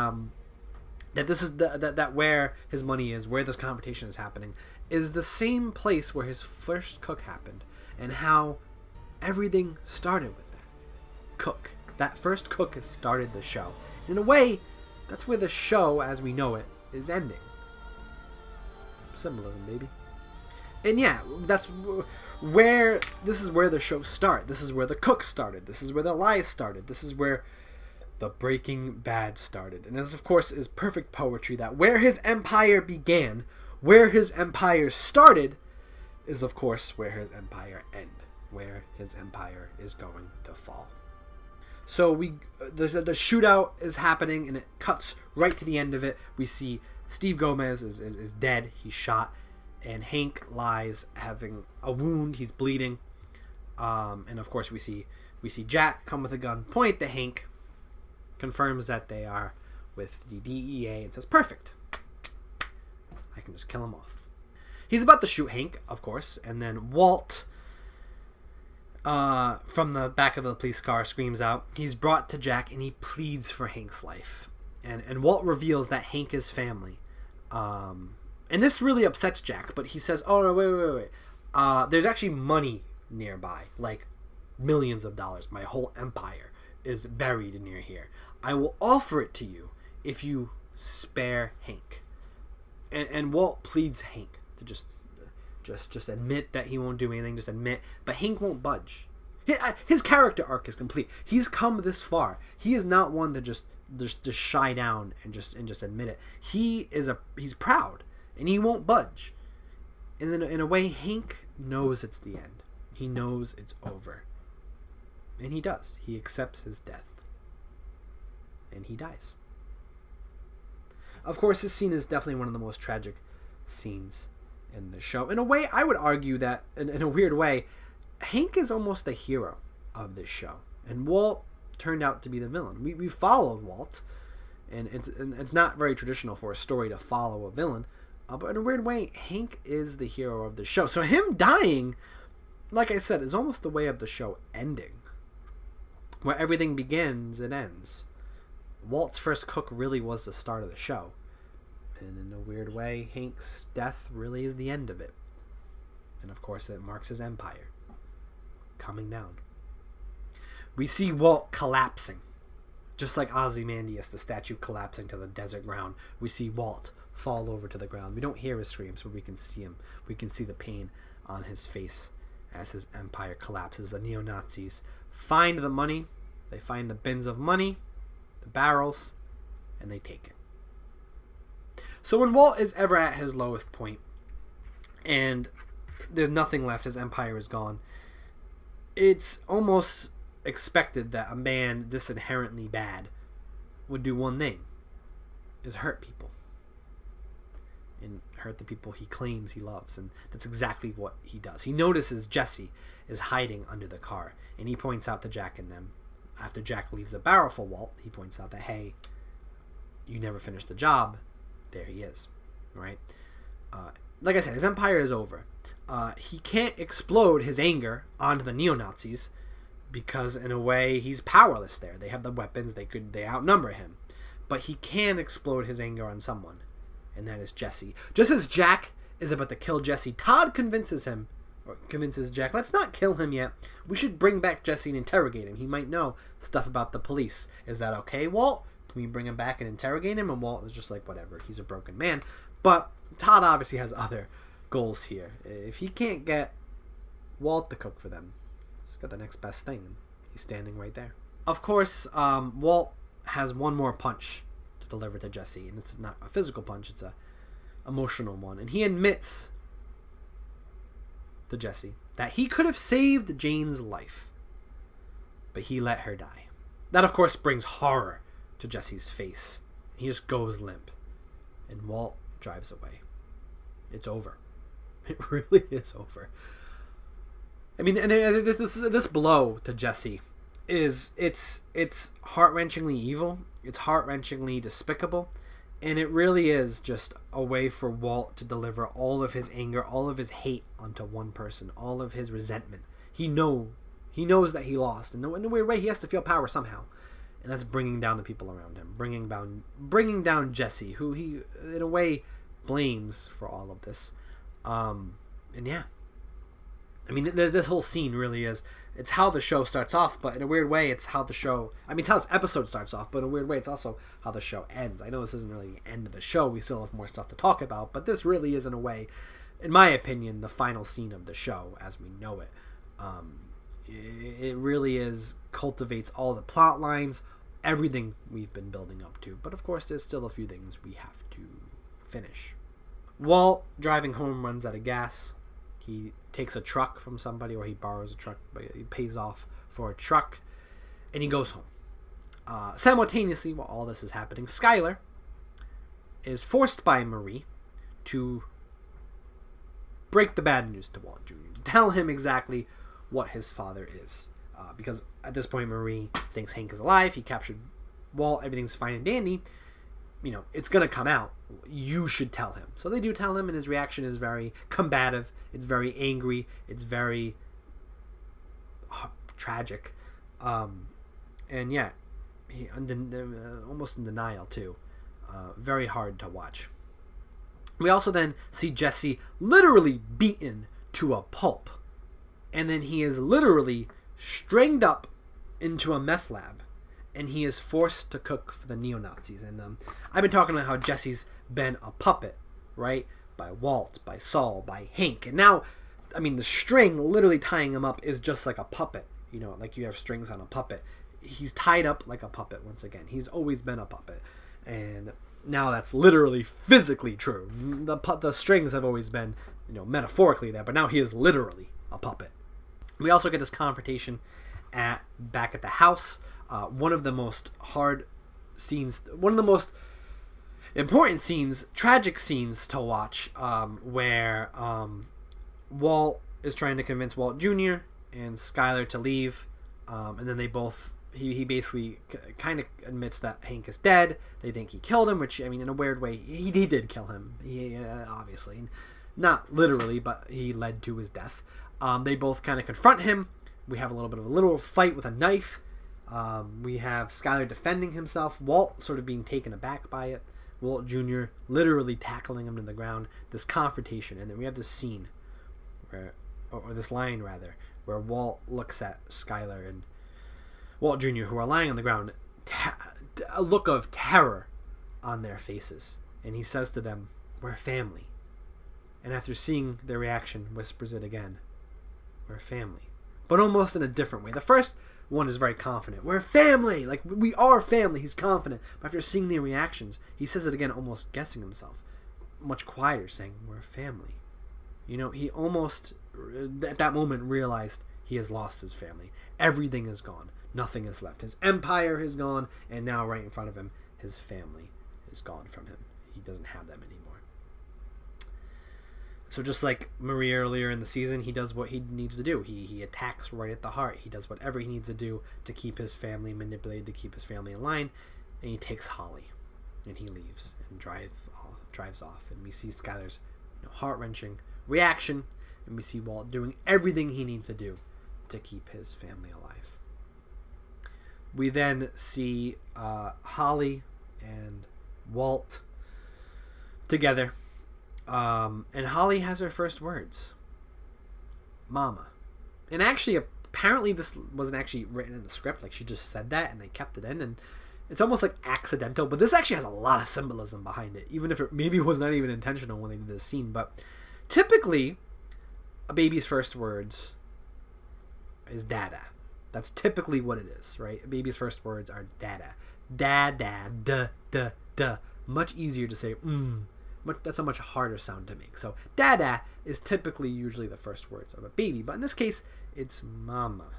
that this is that where his money is, where this confrontation is happening, is the same place where his first cook happened, and how everything started with that cook. That first cook has started the show. In a way, that's where the show, as we know it, is ending. Symbolism, baby. And yeah, that's where, this is where the show started. This is where the cook started. This is where the lies started. This is where the Breaking Bad started. And this, of course, is perfect poetry, that where his empire began, where his empire started, is, of course, where his empire ended, where his empire is going to fall. So the shootout is happening, and it cuts right to the end of it. We see Steve Gomez is dead. He's shot. And Hank lies having a wound. He's bleeding. And, of course, we see Jack come with a gun, point to Hank, confirms that they are with the DEA, and says, perfect. I can just kill him off. He's about to shoot Hank, of course, and then Walt, from the back of the police car, screams out. He's brought to Jack, and he pleads for Hank's life. And Walt reveals that Hank is family. And this really upsets Jack, but he says, oh, no, wait. There's actually money nearby, like millions of dollars. My whole empire is buried near here. I will offer it to you if you spare Hank. And Walt pleads Hank to just admit that he won't do anything. Just admit. But Hank won't budge. His character arc is complete. He's come this far. He is not one to just shy down and just admit it. He's proud, and he won't budge. And then in a way, Hank knows it's the end. He knows it's over. And he does. He accepts his death. And he dies. Of course, this scene is definitely one of the most tragic scenes in the show. In a way, I would argue that, in a weird way, Hank is almost the hero of this show. And Walt turned out to be the villain. We followed Walt. And it's not very traditional for a story to follow a villain. But in a weird way, Hank is the hero of the show. So him dying, like I said, is almost the way of the show ending. Where everything begins and ends. Walt's first cook really was the start of the show. And in a weird way, Hank's death really is the end of it. And of course, it marks his empire coming down. We see Walt collapsing. Just like Ozymandias, the statue collapsing to the desert ground. We see Walt fall over to the ground. We don't hear his screams, but we can see him. We can see the pain on his face as his empire collapses. The neo-Nazis find the money. They find the bins of money, the barrels, and they take it. So when Walt is ever at his lowest point and there's nothing left, his empire is gone, it's almost expected that a man this inherently bad would do one thing, is hurt people. And hurt the people he claims he loves. And that's exactly what he does. He notices Jesse is hiding under the car. And he points out to Jack and them. After Jack leaves a barrel for Walt, he points out that, hey, you never finished the job. There he is. Right? Like I said, his empire is over. He can't explode his anger onto the neo-Nazis because, in a way, he's powerless there. They have the weapons. They outnumber him. But he can explode his anger on someone. And that is Jesse. Just as Jack is about to kill Jesse, Todd convinces Jack, let's not kill him yet. We should bring back Jesse and interrogate him. He might know stuff about the police. Is that okay, Walt? Can we bring him back and interrogate him? And Walt is just like, whatever. He's a broken man. But Todd obviously has other goals here. If he can't get Walt to cook for them, he's got the next best thing. He's standing right there. Of course, Walt has one more punch delivered to Jesse, and it's not a physical punch, it's a emotional one, and he admits to Jesse that he could have saved Jane's life, but he let her die. That of course brings horror to Jesse's face. He just goes limp, and Walt drives away. It's over. It really is over. I mean, and this blow to Jesse it's heart-wrenchingly evil. It's heart-wrenchingly despicable. And it really is just a way for Walt to deliver all of his anger, all of his hate onto one person, all of his resentment. He knows that he lost. And in a weird way, he has to feel power somehow. And that's bringing down the people around him. Bringing down Jesse, who he, in a way, blames for all of this. And yeah. I mean, this whole scene really is, it's how the show starts off, but in a weird way, it's how the show, I mean, it's how this episode starts off, but in a weird way, it's also how the show ends. I know this isn't really the end of the show, we still have more stuff to talk about, but this really is, in a way, in my opinion, the final scene of the show as we know it. It really cultivates all the plot lines, everything we've been building up to, but of course, there's still a few things we have to finish. Walt, driving home, runs out of gas. He takes a truck from somebody, or he borrows a truck, but he pays off for a truck, and he goes home. Simultaneously, while all this is happening, Skyler is forced by Marie to break the bad news to Walt Jr., to tell him exactly what his father is. Because at this point, Marie thinks Hank is alive, he captured Walt, everything's fine and dandy. You know, it's going to come out. You should tell him. So they do tell him, and his reaction is very combative. It's very angry. It's very tragic. And yeah, he almost in denial too. Very hard to watch. We also then see Jesse literally beaten to a pulp. And then he is literally stringed up into a meth lab, and he is forced to cook for the neo-Nazis. And I've been talking about how Jesse's been a puppet, right? By Walt, by Saul, by Hank. And now, I mean, the string literally tying him up is just like a puppet. You know, like you have strings on a puppet. He's tied up like a puppet once again. He's always been a puppet. And now that's literally physically true. The strings have always been, you know, metaphorically there, but now he is literally a puppet. We also get this confrontation back at the house. One of the most hard scenes, one of the most important scenes, tragic scenes to watch, where Walt is trying to convince Walt Jr. and Skyler to leave, and then they both, he basically kind of admits that Hank is dead. They think he killed him, which, I mean, in a weird way, he did kill him. He obviously, not literally, but he led to his death. They both kind of confront him. We have a little bit of a literal fight with a knife. We have Skyler defending himself, Walt sort of being taken aback by it, Walt Jr. literally tackling him to the ground, this confrontation, and then we have this scene, where, or this line rather, where Walt looks at Skyler and Walt Jr., who are lying on the ground, a look of terror on their faces, and he says to them, "We're family." And after seeing their reaction, whispers it again, "We're family." But almost in a different way. The first one is very confident. "We're family!" Like, we are family. He's confident. But after seeing their reactions, he says it again, almost guessing himself. Much quieter, saying, "We're family." You know, he almost, at that moment, realized he has lost his family. Everything is gone. Nothing is left. His empire is gone, and now right in front of him, his family is gone from him. He doesn't have them anymore. So just like Marie earlier in the season, he does what he needs to do. He attacks right at the heart. He does whatever he needs to do to keep his family manipulated, to keep his family in line, and he takes Holly, and he leaves and drives off. And we see Skyler's heart-wrenching reaction, and we see Walt doing everything he needs to do to keep his family alive. We then see Holly and Walt together. And Holly has her first words. "Mama." And actually, apparently this wasn't actually written in the script. Like, she just said that and they kept it in. And it's almost like accidental. But this actually has a lot of symbolism behind it. Even if it maybe was not even intentional when they did this scene. But typically, a baby's first words is dada. That's typically what it is, right? A baby's first words are dada. Dada, duh, duh, duh. Much easier to say, that's a much harder sound to make. So dada is typically usually the first words of a baby, but in this case it's mama.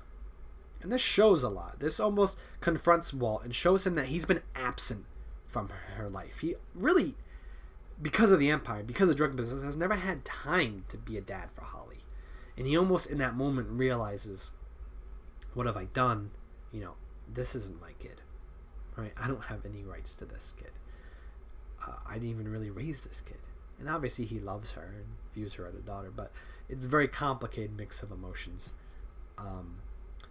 And this shows a lot. This almost confronts Walt and shows him that he's been absent from her life. He really, because of the empire, because of the drug business, has never had time to be a dad for Holly. And he almost in that moment realizes, what have I done? You know, this isn't my kid, right? I don't have any rights to this kid. I didn't even really raise this kid. And obviously he loves her and views her as a daughter, but it's a very complicated mix of emotions.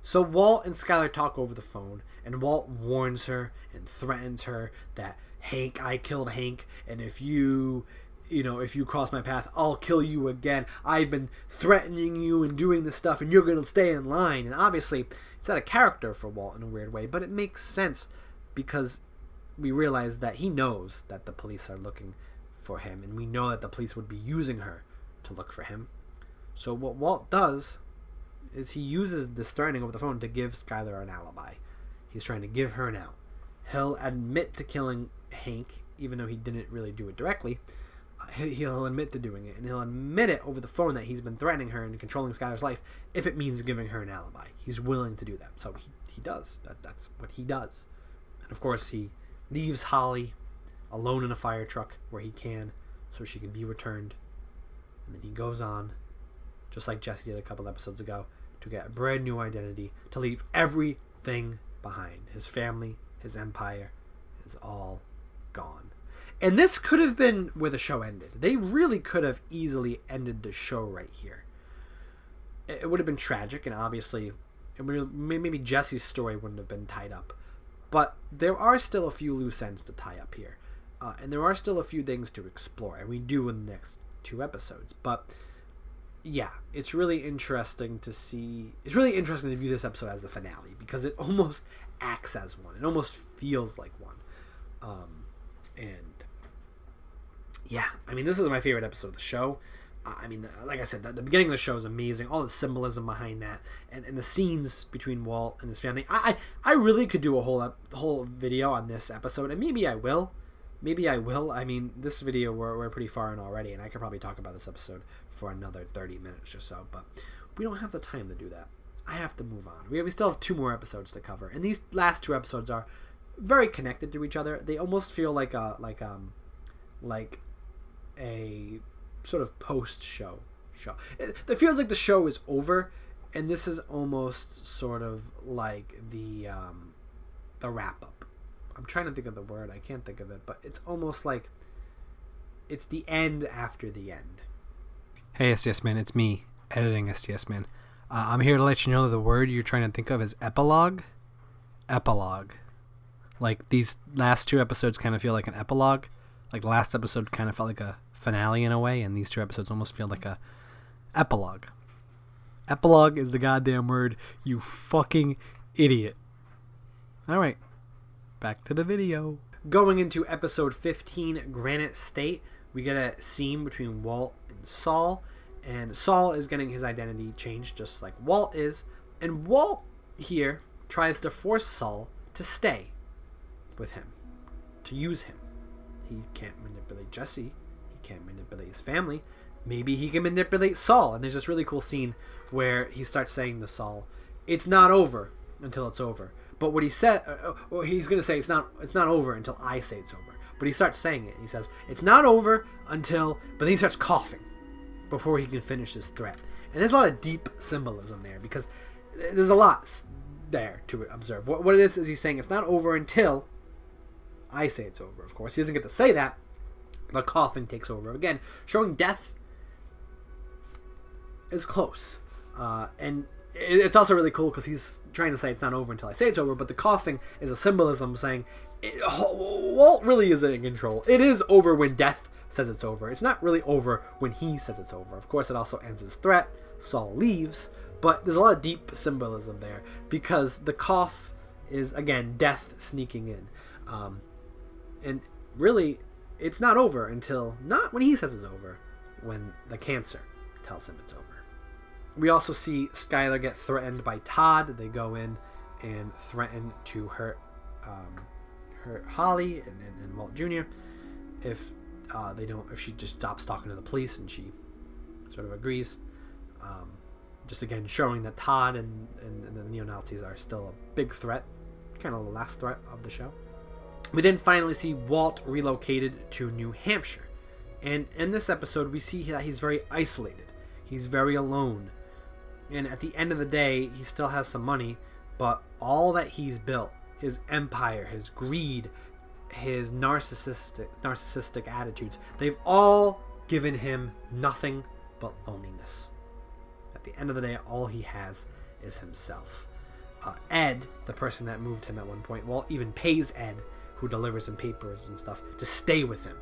So Walt and Skyler talk over the phone, and Walt warns her and threatens her that, "Hank, I killed Hank, and if you cross my path, I'll kill you again. I've been threatening you and doing this stuff, and you're going to stay in line." And obviously, it's out of character for Walt in a weird way, but it makes sense because we realize that he knows that the police are looking for him, and we know that the police would be using her to look for him. So what Walt does is he uses this threatening over the phone to give Skyler an alibi. He's trying to give her an out. He'll admit to killing Hank, even though he didn't really do it directly. He'll admit to doing it, and he'll admit it over the phone that he's been threatening her and controlling Skyler's life if it means giving her an alibi. He's willing to do that. So he does. That's what he does. And of course, he leaves Holly alone in a fire truck where he can, so she can be returned. And then he goes on, just like Jesse did a couple episodes ago, to get a brand new identity, to leave everything behind. His family, his empire is all gone. And this could have been where the show ended. They really could have easily ended the show right here. It would have been tragic, and obviously maybe Jesse's story wouldn't have been tied up. But there are still a few loose ends to tie up here. And there are still a few things to explore. And we do in the next 2 episodes. But yeah, it's really interesting to see. It's really interesting to view this episode as a finale because it almost acts as one. It almost feels like one. And yeah, I mean, this is my favorite episode of the show. I mean, like I said, the beginning of the show is amazing. All the symbolism behind that, and the scenes between Walt and his family. I really could do a whole video on this episode, and maybe I will. I mean, this video we're pretty far in already, and I could probably talk about this episode for another 30 minutes or so. But we don't have the time to do that. I have to move on. We still have 2 more episodes to cover, and these last 2 episodes are very connected to each other. They almost feel like a sort of post-show. It feels like the show is over, and this is almost sort of like the wrap-up. I'm trying to think of the word. I can't think of it, but it's almost like it's the end after the end. Hey, STS Man, it's me, editing STS Man. I'm here to let you know that the word you're trying to think of is epilogue. Epilogue. Like, these last 2 episodes kind of feel like an epilogue. Like, the last episode kind of felt like a finale in a way, and these 2 episodes almost feel like a epilogue. Epilogue is the goddamn word, you fucking idiot. Alright, back to the video. Going into episode 15, Granite State, we get a scene between Walt and Saul, and Saul is getting his identity changed just like Walt is, and Walt here tries to force Saul to stay with him, to use him. He can't manipulate Jesse. He can't manipulate his family. Maybe he can manipulate Saul. And there's this really cool scene where he starts saying to Saul, "It's not over until it's over." But what he said, he's going to say, it's not over until I say it's over. But he starts saying it. He says, "It's not over until," but then he starts coughing before he can finish his threat. And there's a lot of deep symbolism there because there's a lot there to observe. What it is he's saying, it's not over until I say it's over. Of course, he doesn't get to say that. The coughing takes over again, showing death is close. And it's also really cool because he's trying to say it's not over until I say it's over, but the coughing is a symbolism saying Walt really is in control. It is over when death says it's over. It's not really over when he says it's over. Of course, it also ends his threat. Saul leaves, but there's a lot of deep symbolism there because the cough is, again, death sneaking in. And really, it's not over until, not when he says it's over, when the cancer tells him it's over. We also see Skylar get threatened by Todd. They go in and threaten to hurt Holly and Walt Jr. if she just stops talking to the police, and she sort of agrees. Just again showing that Todd and the neo-Nazis are still a big threat, kind of the last threat of the show. We then finally see Walt relocated to New Hampshire. And in this episode, we see that he's very isolated. He's very alone. And at the end of the day, he still has some money, but all that he's built, his empire, his greed, his narcissistic attitudes, they've all given him nothing but loneliness. At the end of the day, all he has is himself. Ed, the person that moved him at one point, Walt even pays Ed, who delivers him papers and stuff, to stay with him,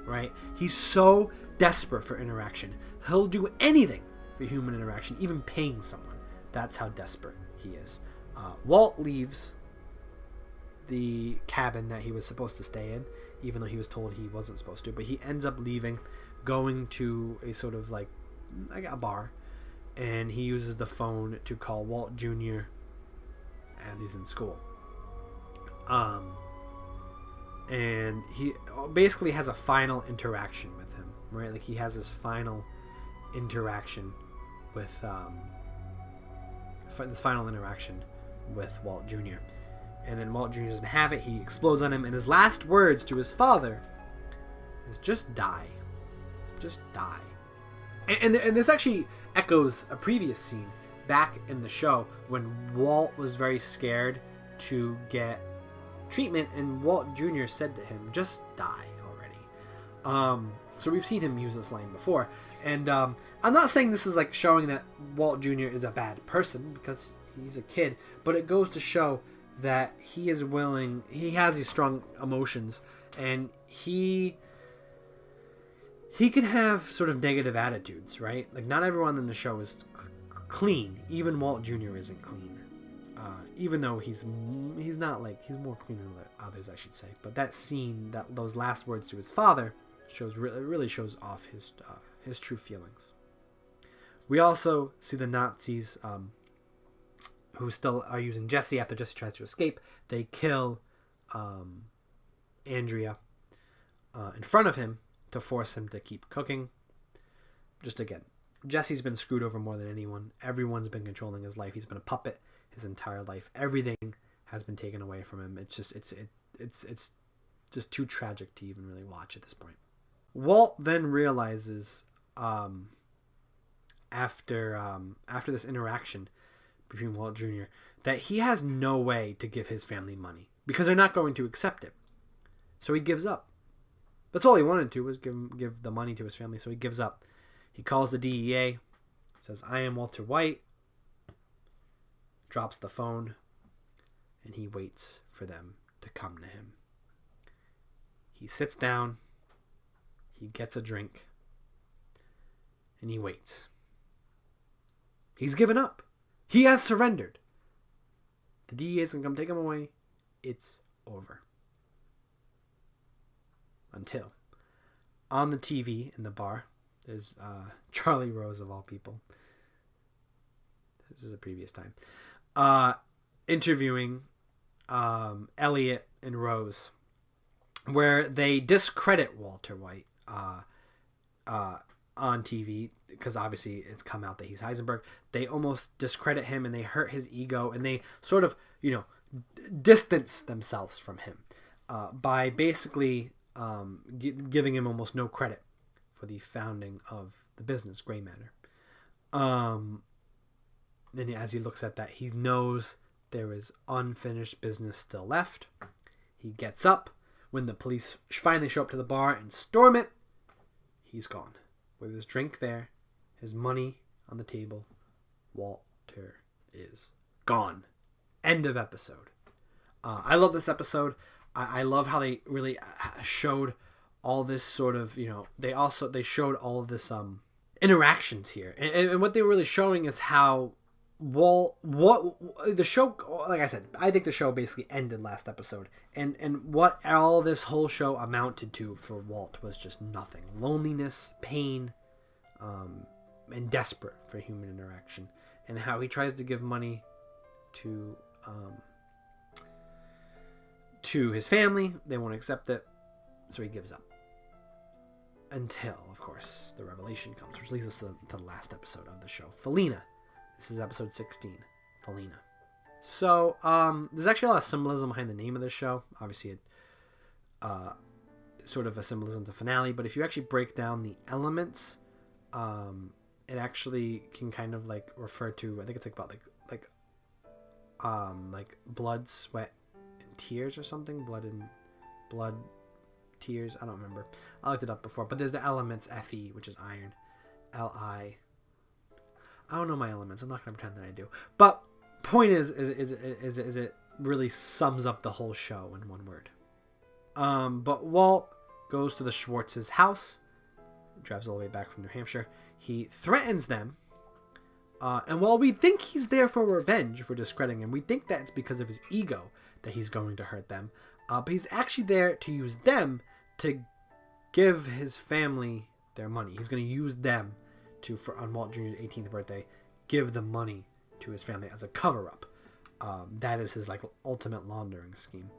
right? He's so desperate for interaction. He'll do anything for human interaction, even paying someone. That's how desperate he is. Walt leaves the cabin that he was supposed to stay in, even though he was told he wasn't supposed to, but he ends up leaving, going to a sort of like a bar, and he uses the phone to call Walt Jr. as he's in school. And he basically has a final interaction with him, right? Like, he has his final interaction with Walt Jr. And then Walt Jr. doesn't have it. He explodes on him, and his last words to his father is, "Just die. Just die." And this actually echoes a previous scene back in the show when Walt was very scared to get treatment, and Walt Jr. said to him, "Just die already." So we've seen him use this line before, and I'm not saying this is like showing that Walt Jr. is a bad person, because he's a kid, but it goes to show that he is willing, he has these strong emotions, and he he can have sort of negative attitudes, right? Like, not everyone in the show is clean. Even Walt Jr. isn't clean. Even though he's not like, he's more clean than others, I should say. But that scene, those last words to his father, really shows off his true feelings. We also see the Nazis, who still are using Jesse after Jesse tries to escape. They kill Andrea in front of him to force him to keep cooking. Just again, Jesse's been screwed over more than anyone. Everyone's been controlling his life. He's been a puppet his entire life. Everything has been taken away from him. It's just too tragic to even really watch at this point. Walt then realizes after this interaction between Walt Jr. that he has no way to give his family money because they're not going to accept it. So he gives up. That's all he wanted to, was give the money to his family, so he gives up. He calls the DEA, says, "I am Walter White," drops the phone, and he waits for them to come to him. He sits down, he gets a drink, and he waits. He's given up. He has surrendered. The DEA is going to come take him away. It's over. Until, on the TV in the bar, there's Charlie Rose, of all people. This is a previous time. Interviewing Elliot and Rose, where they discredit Walter White on TV, because obviously it's come out that he's Heisenberg. They almost discredit him, and they hurt his ego, and they sort of, distance themselves from him by basically giving him almost no credit for the founding of the business, Gray Matter. Then as he looks at that, he knows there is unfinished business still left. He gets up. When the police finally show up to the bar and storm it, he's gone. With his drink there, his money on the table, Walter is gone. End of episode. I love this episode. I love how they really showed all this sort of, they showed all of this interactions here. And what they were really showing is how what the show, like I said, I think the show basically ended last episode. And what all this whole show amounted to for Walt was just nothing. Loneliness, pain, and desperate for human interaction. And how he tries to give money to his family. They won't accept it, so he gives up. Until, of course, the revelation comes, which leads us to the last episode of the show, Felina. This is episode 16, Felina. So, there's actually a lot of symbolism behind the name of the show. Obviously, it sort of a symbolism to finale, but if you actually break down the elements, it actually can kind of like refer to, I think it's like about like blood, sweat, and tears or something. Blood, tears. I don't remember. I looked it up before, but there's the elements Fe, which is iron, Li. I don't know my elements. I'm not going to pretend that I do. But point is it really sums up the whole show in one word. But Walt goes to the Schwartz's house, drives all the way back from New Hampshire. He threatens them. And while we think he's there for revenge for discrediting him, we think that it's because of his ego that he's going to hurt them. But he's actually there to use them to give his family their money. He's going to use them on Walt Jr.'s 18th birthday, give the money to his family as a cover-up. That is his ultimate laundering scheme.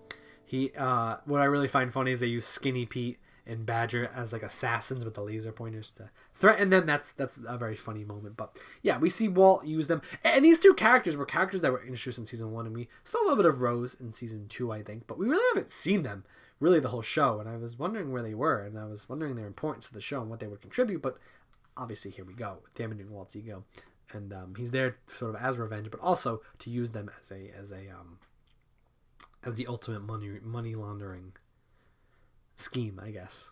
What I really find funny is they use Skinny Pete and Badger as assassins with the laser pointers to threaten them. That's a very funny moment. But yeah, we see Walt use them, and these two characters were characters that were introduced in season 1, and we saw a little bit of Rose in season 2, I think, but we really haven't seen them really the whole show. And I was wondering where they were, and I was wondering their importance to the show and what they would contribute. But obviously, here we go, damaging Walt's ego, and he's there sort of as revenge, but also to use them as the ultimate money laundering scheme, I guess.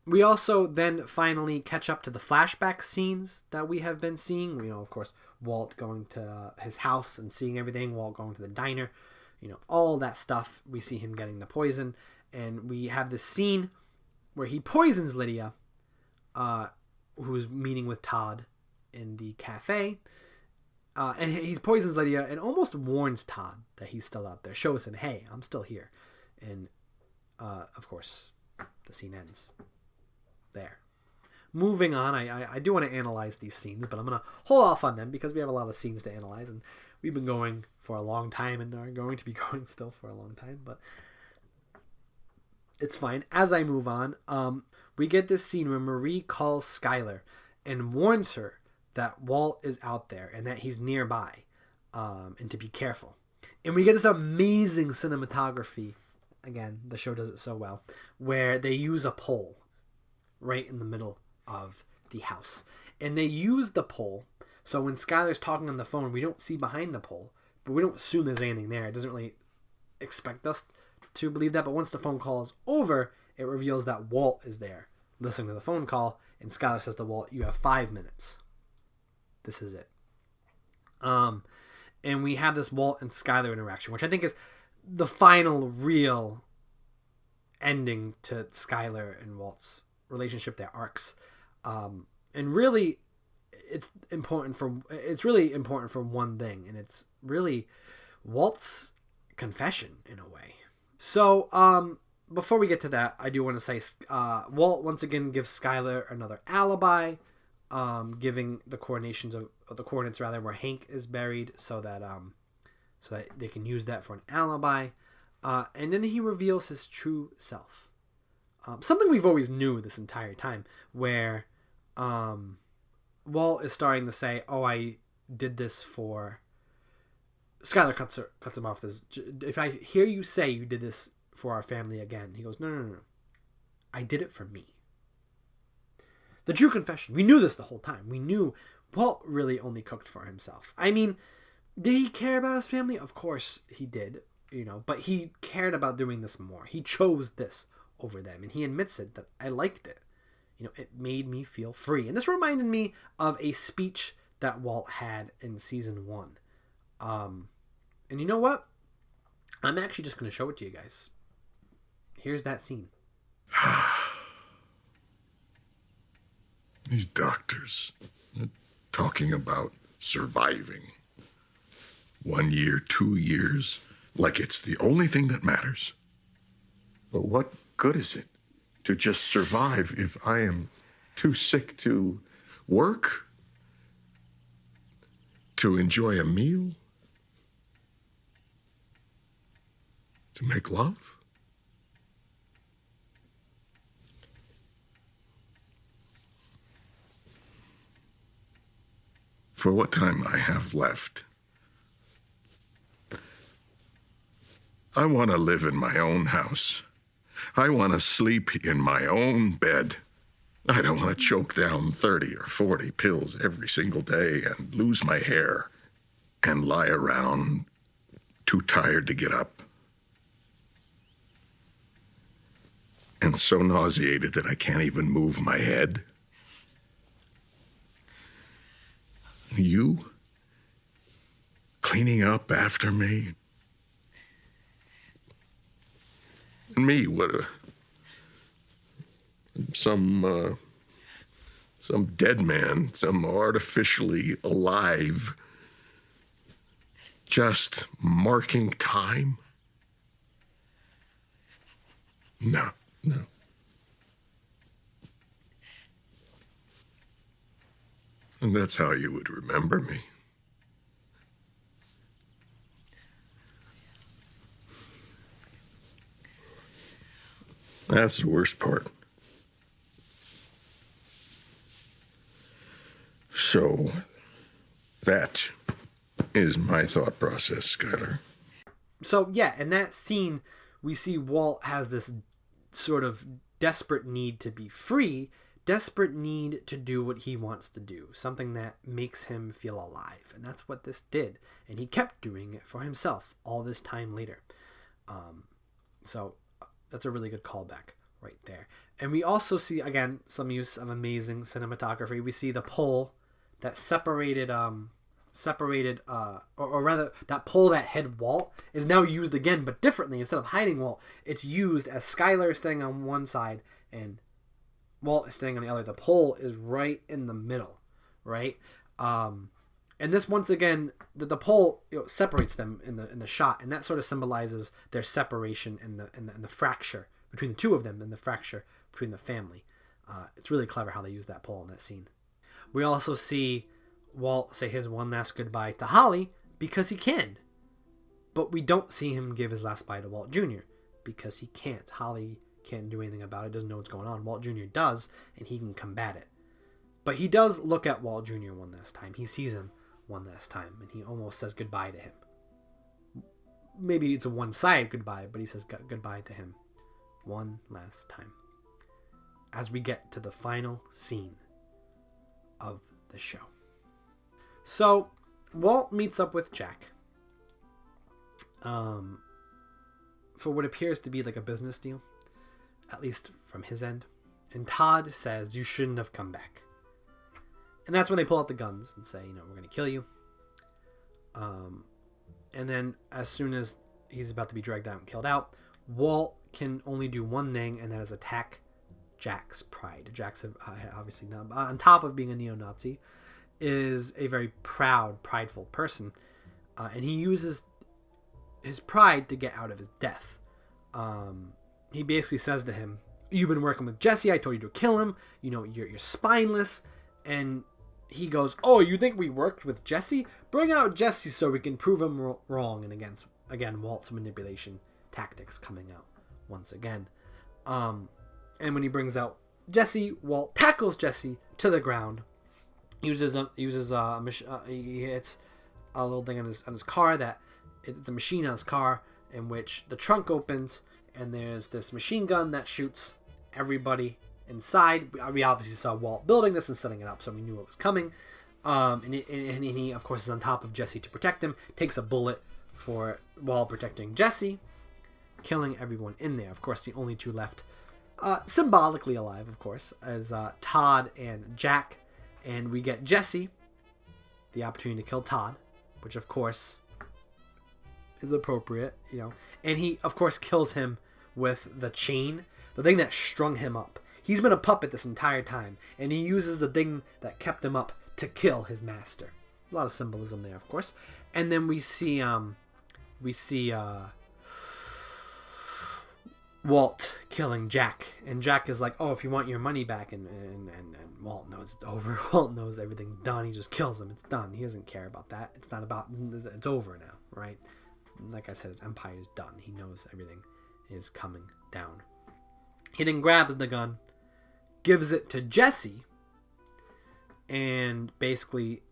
We also then finally catch up to the flashback scenes that we have been seeing. Of course, Walt going to his house and seeing everything, Walt going to the diner, all that stuff. We see him getting the poison, and we have this scene where he poisons Lydia, who's meeting with Todd in the cafe. And he poisons Lydia and almost warns Todd that he's still out there. Shows him, hey, I'm still here. And, of course, the scene ends there. Moving on, I do want to analyze these scenes, but I'm going to hold off on them because we have a lot of scenes to analyze. And we've been going for a long time and are going to be going still for a long time. But it's fine. As I move on, we get this scene where Marie calls Skylar and warns her that Walt is out there and that he's nearby, and to be careful. And we get this amazing cinematography. Again, the show does it so well, where they use a pole right in the middle of the house. And they use the pole, so when Skylar's talking on the phone, we don't see behind the pole, but we don't assume there's anything there. It doesn't really expect us to believe that, but once the phone call is over, it reveals that Walt is there listening to the phone call, and Skylar says to Walt, you have 5 minutes. This is it. And we have this Walt and Skylar interaction, which I think is the final real ending to Skylar and Walt's relationship, their arcs. And really, it's really important for one thing, and it's really Walt's confession in a way. So, before we get to that, I do want to say Walt once again gives Skylar another alibi, giving the coordinates where Hank is buried, so that they can use that for an alibi. And then he reveals his true self. Something we've always knew this entire time, where Walt is starting to say, "Oh, I did this for." Skylar cuts him off. This, if I hear you say you did this for our family again, he goes, "No. I did it for me." The true confession. We knew this the whole time. We knew Walt really only cooked for himself. I mean, did he care about his family? Of course he did, but he cared about doing this more. He chose this over them, and he admits it, that I liked it. It made me feel free. And this reminded me of a speech that Walt had in season 1. And you know what? I'm actually just going to show it to you guys. Here's that scene.
These doctors, they're talking about surviving. 1 year, 2 years, like it's the only thing that matters. But what good is it to just survive if I am too sick to work, to enjoy a meal, to make love? For what time I have left, I want to live in my own house. I want to sleep in my own bed. I don't want to choke down 30 or 40 pills every single day and lose my hair and lie around too tired to get up. And so nauseated that I can't even move my head. You cleaning up after me. And me, some dead man, some artificially alive, just marking time? No. And that's how you would remember me. That's the worst part. So, that is my thought process, Skylar.
So, yeah, in that scene, we see Walt has this sort of desperate need to be free, desperate need to do what he wants to do, something that makes him feel alive. And that's what this did. And he kept doing it for himself all this time later. So that's a really good callback right there. And we also see, again, some use of amazing cinematography. We see the pole that separated, or rather, that pole that hid Walt is now used again, but differently. Instead of hiding Walt, it's used as Skylar is standing on one side and Walt is standing on the other. The pole is right in the middle, right? And this once again, the pole separates them in the shot, and that sort of symbolizes their separation and the fracture between the two of them, and the fracture between the family. It's really clever how they use that pole in that scene. We also see Walt say his one last goodbye to Holly because he can, but we don't see him give his last bye to Walt Jr. because he can't. Holly can't do anything about it, doesn't know what's going on. Walt Jr. does, and he can combat it. But he does look at Walt Jr. one last time. He sees him one last time, and he almost says goodbye to him. Maybe it's a one-sided goodbye, but he says goodbye to him one last time. As we get to the final scene of the show. So, Walt meets up with Jack. For what appears to be like a business deal. At least from his end. And Todd says, you shouldn't have come back. And that's when they pull out the guns and say, we're going to kill you. And then as soon as he's about to be dragged out and killed out, Walt can only do one thing, and that is attack Jack's pride. Jack's obviously not, on top of being a neo-Nazi, is a very proud, prideful person. And he uses his pride to get out of his death. He basically says to him, you've been working with Jesse, I told you to kill him, you're spineless. And he goes, oh, you think we worked with Jesse? Bring out Jesse so we can prove him wrong. And again, Walt's manipulation tactics coming out once again. And when he brings out Jesse, Walt tackles Jesse to the ground. He hits a little thing on his car that it's a machine on his car in which the trunk opens and there's this machine gun that shoots everybody inside. We obviously saw Walt building this and setting it up, so we knew it was coming. And he, of course, is on top of Jesse to protect him. Takes a bullet while protecting Jesse, killing everyone in there. Of course, the only two left, symbolically alive, of course, as Todd and Jack. And we get Jesse, the opportunity to kill Todd, which, of course, is appropriate, And he, of course, kills him with the chain, the thing that strung him up. He's been a puppet this entire time, and he uses the thing that kept him up to kill his master. A lot of symbolism there, of course. And then we see Walt killing Jack, and Jack is like, "Oh, if you want your money back," and Walt knows it's over. Walt knows everything's done. He just kills him. It's done. He doesn't care about that. It's not about. It's over now, right? Like I said, his empire is done. He knows everything is coming down. He then grabs the gun, gives it to Jesse, and basically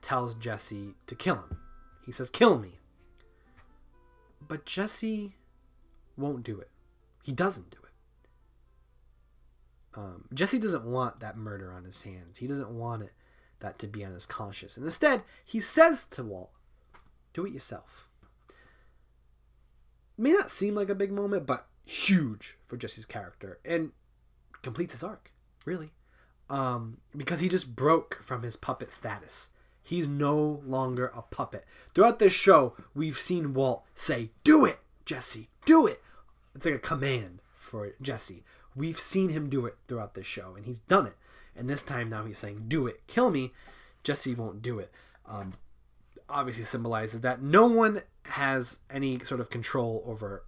tells Jesse to kill him. He says, "Kill me." But Jesse won't do it. He doesn't do it. Jesse doesn't want that murder on his hands. He doesn't want that to be on his conscience. And instead, he says to Walt, "Do it yourself." May not seem like a big moment, but huge for Jesse's character, and completes his arc, really. Because he just broke from his puppet status. He's no longer a puppet. Throughout this show, we've seen Walt say, "Do it, Jesse, do it." It's like a command for Jesse. We've seen him do it throughout this show, and he's done it. And this time now he's saying, "Do it, kill me." Jesse won't do it. Obviously symbolizes that no one has any sort of control over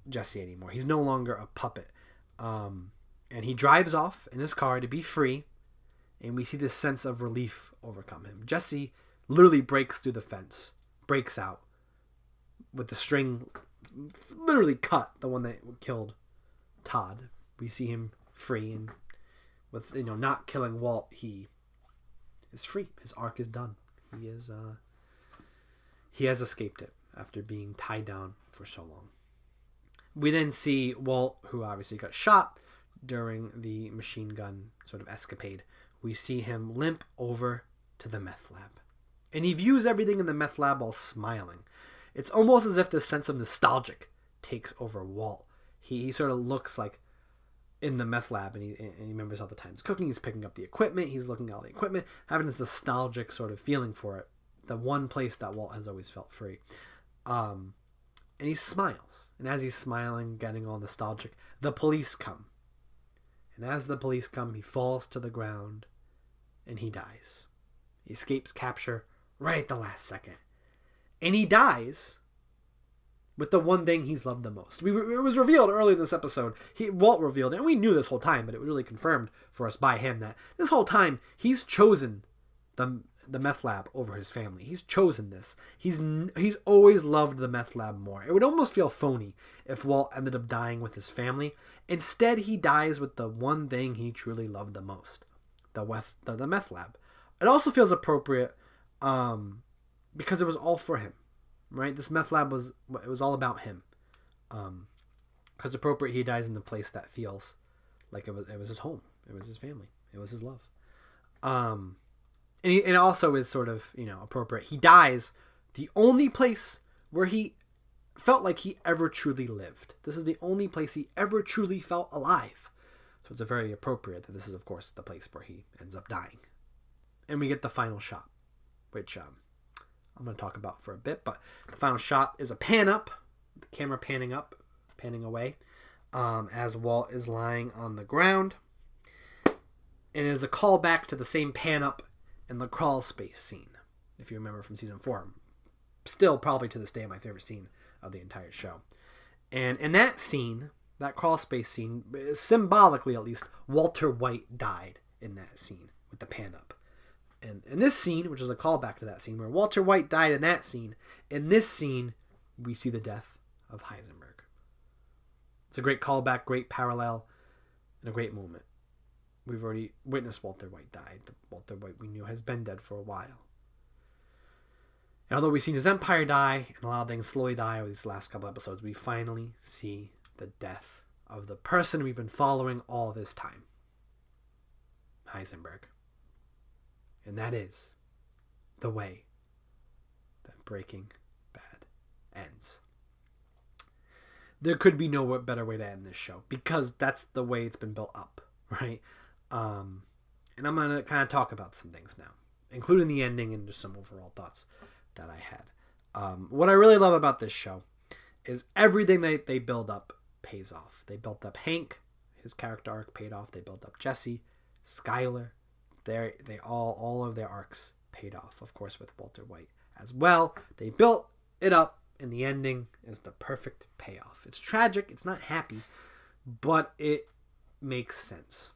Jesse anymore. He's no longer a puppet. And he drives off in his car to be free, and we see this sense of relief overcome him. Jesse literally breaks through the fence, breaks out with the string literally cut, the one that killed Todd. We see him free, and with not killing Walt, he is free. His arc is done. He has escaped it after being tied down for so long. We then see Walt, who obviously got shot during the machine gun sort of escapade. We see him limp over to the meth lab. And he views everything in the meth lab while smiling. It's almost as if this sense of nostalgic takes over Walt. He sort of looks like in the meth lab, and he remembers all the times cooking. He's picking up the equipment. He's looking at all the equipment, having this nostalgic sort of feeling for it. The one place that Walt has always felt free. And he smiles. And as he's smiling, getting all nostalgic, the police come. And as the police come, he falls to the ground and he dies. He escapes capture right at the last second. And he dies with the one thing he's loved the most. It was revealed early in this episode. Walt revealed it, and we knew this whole time, but it was really confirmed for us by him that this whole time he's chosen the meth lab over his family. He's chosen this. He's always loved the meth lab more. It would almost feel phony if Walt ended up dying with his family. Instead, he dies with the one thing he truly loved the most, the meth lab. It also feels appropriate because it was all for him, right? This meth lab was all about him. It's appropriate he dies in the place that feels like it was his home. It was his family. It was his love. And it also is sort of, appropriate. He dies the only place where he felt like he ever truly lived. This is the only place he ever truly felt alive. So it's very appropriate that this is, of course, the place where he ends up dying. And we get the final shot, which I'm going to talk about for a bit. But the final shot is a pan up, the camera panning up, panning away, as Walt is lying on the ground. And it is a callback to the same pan up in the crawl space scene, if you remember from season 4. Still probably to this day my favorite scene of the entire show. And in that scene, that crawl space scene, symbolically at least, Walter White died in that scene with the pan up. And in this scene, which is a callback to that scene, where Walter White died in that scene, in this scene, we see the death of Heisenberg. It's a great callback, great parallel, and a great moment. We've already witnessed Walter White die. The Walter White we knew has been dead for a while. And although we've seen his empire die and a lot of things slowly die over these last couple episodes, we finally see the death of the person we've been following all this time. Heisenberg. And that is the way that Breaking Bad ends. There could be no better way to end this show, because that's the way it's been built up, right? And I'm going to kind of talk about some things now, including the ending and just some overall thoughts that I had. What I really love about this show is everything they build up pays off. They built up Hank, his character arc paid off. They built up Jesse, Skyler. They all of their arcs paid off, of course, with Walter White as well. They built it up, and the ending is the perfect payoff. It's tragic, it's not happy, but it makes sense.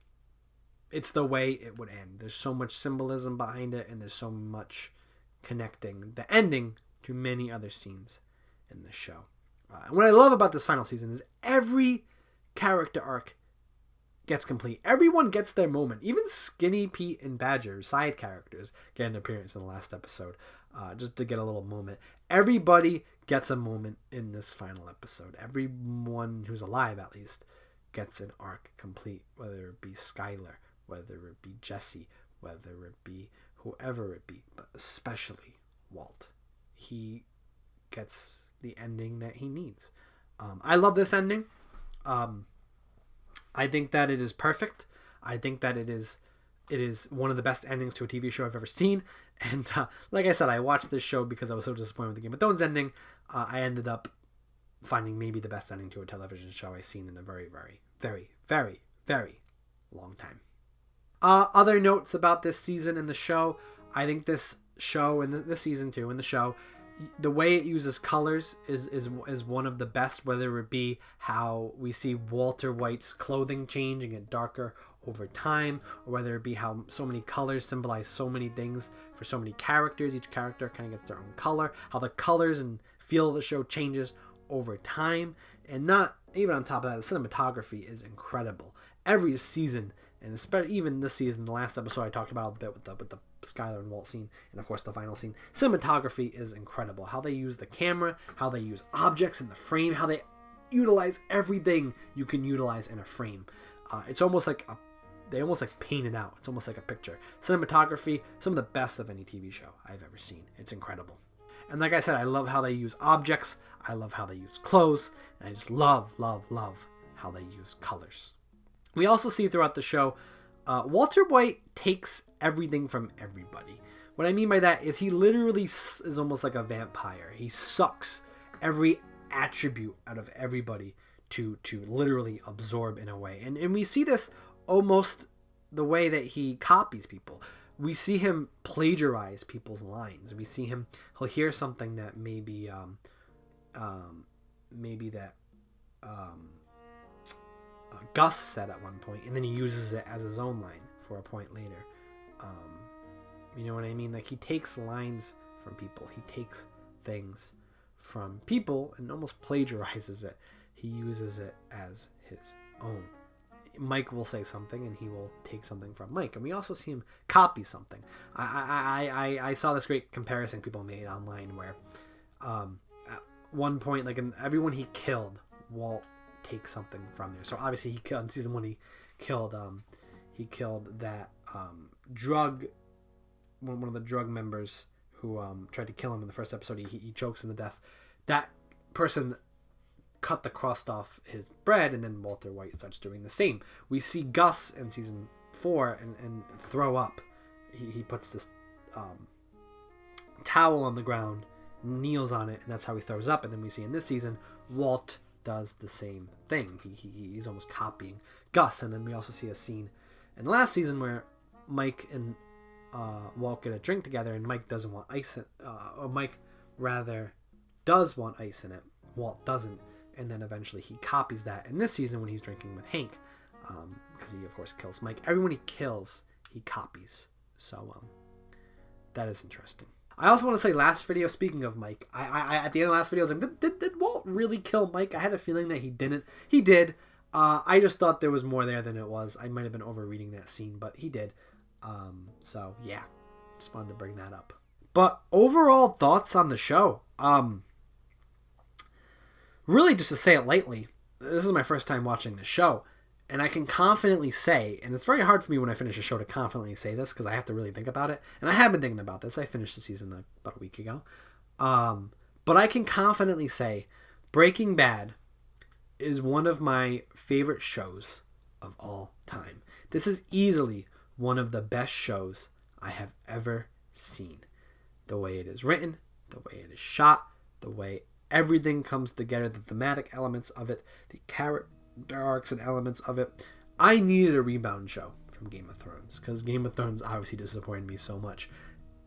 It's the way it would end. There's so much symbolism behind it, and there's so much connecting the ending to many other scenes in the show. And what I love about this final season is every character arc gets complete. Everyone gets their moment. Even Skinny Pete and Badger, side characters, get an appearance in the last episode, just to get a little moment. Everybody gets a moment in this final episode. Everyone who's alive, at least, gets an arc complete, whether it be Skyler, whether it be Jesse, whether it be whoever it be, but especially Walt. He gets the ending that he needs. I love this ending. I think that it is perfect. I think that it is one of the best endings to a TV show I've ever seen. And like I said, I watched this show because I was so disappointed with the Game of Thrones ending. I ended up finding maybe the best ending to a television show I've seen in a very, very, very, very, very long time. Other notes about this season and the show. I think this show and this season too, and the show, the way it uses colors is one of the best, whether it be how we see Walter White's clothing change and get darker over time, or whether it be how so many colors symbolize so many things for so many characters. Each character kind of gets their own color, how the colors and feel of the show changes over time. And not even on top of that, the cinematography is incredible. Every season, and especially even this season, the last episode I talked about a bit with the Skyler and Walt scene, and of course the final scene, cinematography is incredible. How they use the camera, how they use objects in the frame, how they utilize everything you can utilize in a frame. It's almost like they almost like paint it out. It's almost like a picture. Cinematography, some of the best of any TV show I've ever seen. It's incredible. And like I said, I love how they use objects. I love how they use clothes. And I just love how they use colors. We also see throughout the show, Walter White takes everything from everybody. What I mean by that is he literally is almost like a vampire. He sucks every attribute out of everybody to literally absorb in a way. And we see this almost the way that he copies people. We see him plagiarize people's lines. We see he'll hear something that maybe Gus said at one point, and then he uses it as his own line for a point later. You know what I mean? Like, he takes lines from people. He takes things from people and almost plagiarizes it. He uses it as his own. Mike will say something and he will take something from Mike, and we also see him copy something. I saw this great comparison people made online where at one point, like, in everyone he killed, Walt takes something from there. So obviously he killed in season 1, he killed that drug, one of the drug members who tried to kill him in the first episode. He chokes him to death. That person cut the crust off his bread, and then Walter White starts doing the same. We see Gus in season 4 and throw up. He puts this towel on the ground, kneels on it, and that's how he throws up. And then we see in this season Walt does the same thing. He's almost copying Gus. And then we also see a scene in the last season where Mike and Walt get a drink together, and Mike doesn't want ice or Mike rather does want ice in it. Walt doesn't. And then eventually he copies that in this season when he's drinking with Hank, because he of course kills Mike. Everyone he kills, he copies. So that is interesting. I also want to say, last video, speaking of Mike, I at the end of the last video I was like, did Walt really kill Mike? I had a feeling that he didn't. He did. I just thought there was more there than it was. I might have been overreading that scene, but he did. So yeah, just wanted to bring that up. But overall thoughts on the show. Really, just to say it lightly, this is my first time watching the show, and I can confidently say, and it's very hard for me when I finish a show to confidently say this because I have to really think about it, and I have been thinking about this. I finished the season about a week ago. But I can confidently say Breaking Bad is one of my favorite shows of all time. This is easily one of the best shows I have ever seen. The way it is written, the way it is shot, the way everything comes together, the thematic elements of it, the character arcs and elements of it. I needed a rebound show from Game of Thrones because Game of Thrones obviously disappointed me so much.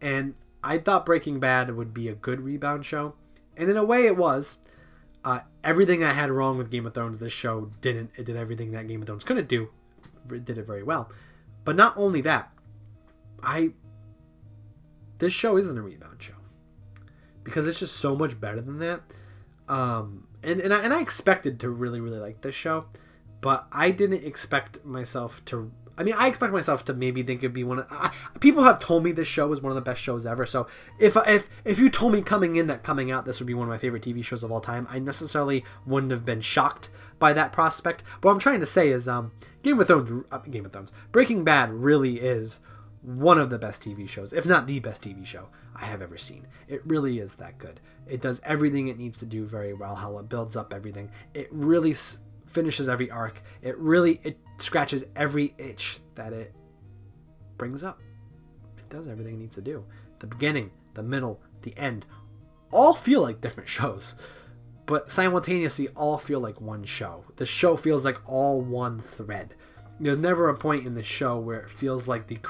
And I thought Breaking Bad would be a good rebound show. And in a way it was. Everything I had wrong with Game of Thrones, this show didn't. It did everything that Game of Thrones couldn't do. It did it very well. But not only that, this show isn't a rebound show. Because it's just so much better than that. And I expected to really, really like this show, but I didn't expect myself to. I mean, I expect myself to maybe think it'd be one of. People have told me this show is one of the best shows ever. So if you told me coming out this would be one of my favorite TV shows of all time, I necessarily wouldn't have been shocked by that prospect. But what I'm trying to say is, Game of Thrones, Breaking Bad really is one of the best TV shows, if not the best TV show I have ever seen. It really is that good. It does everything it needs to do very well, how it builds up everything. It really finishes every arc. It scratches every itch that it brings up. It does everything it needs to do. The beginning, the middle, the end, all feel like different shows, but simultaneously all feel like one show. The show feels like all one thread. There's never a point in the show where it feels like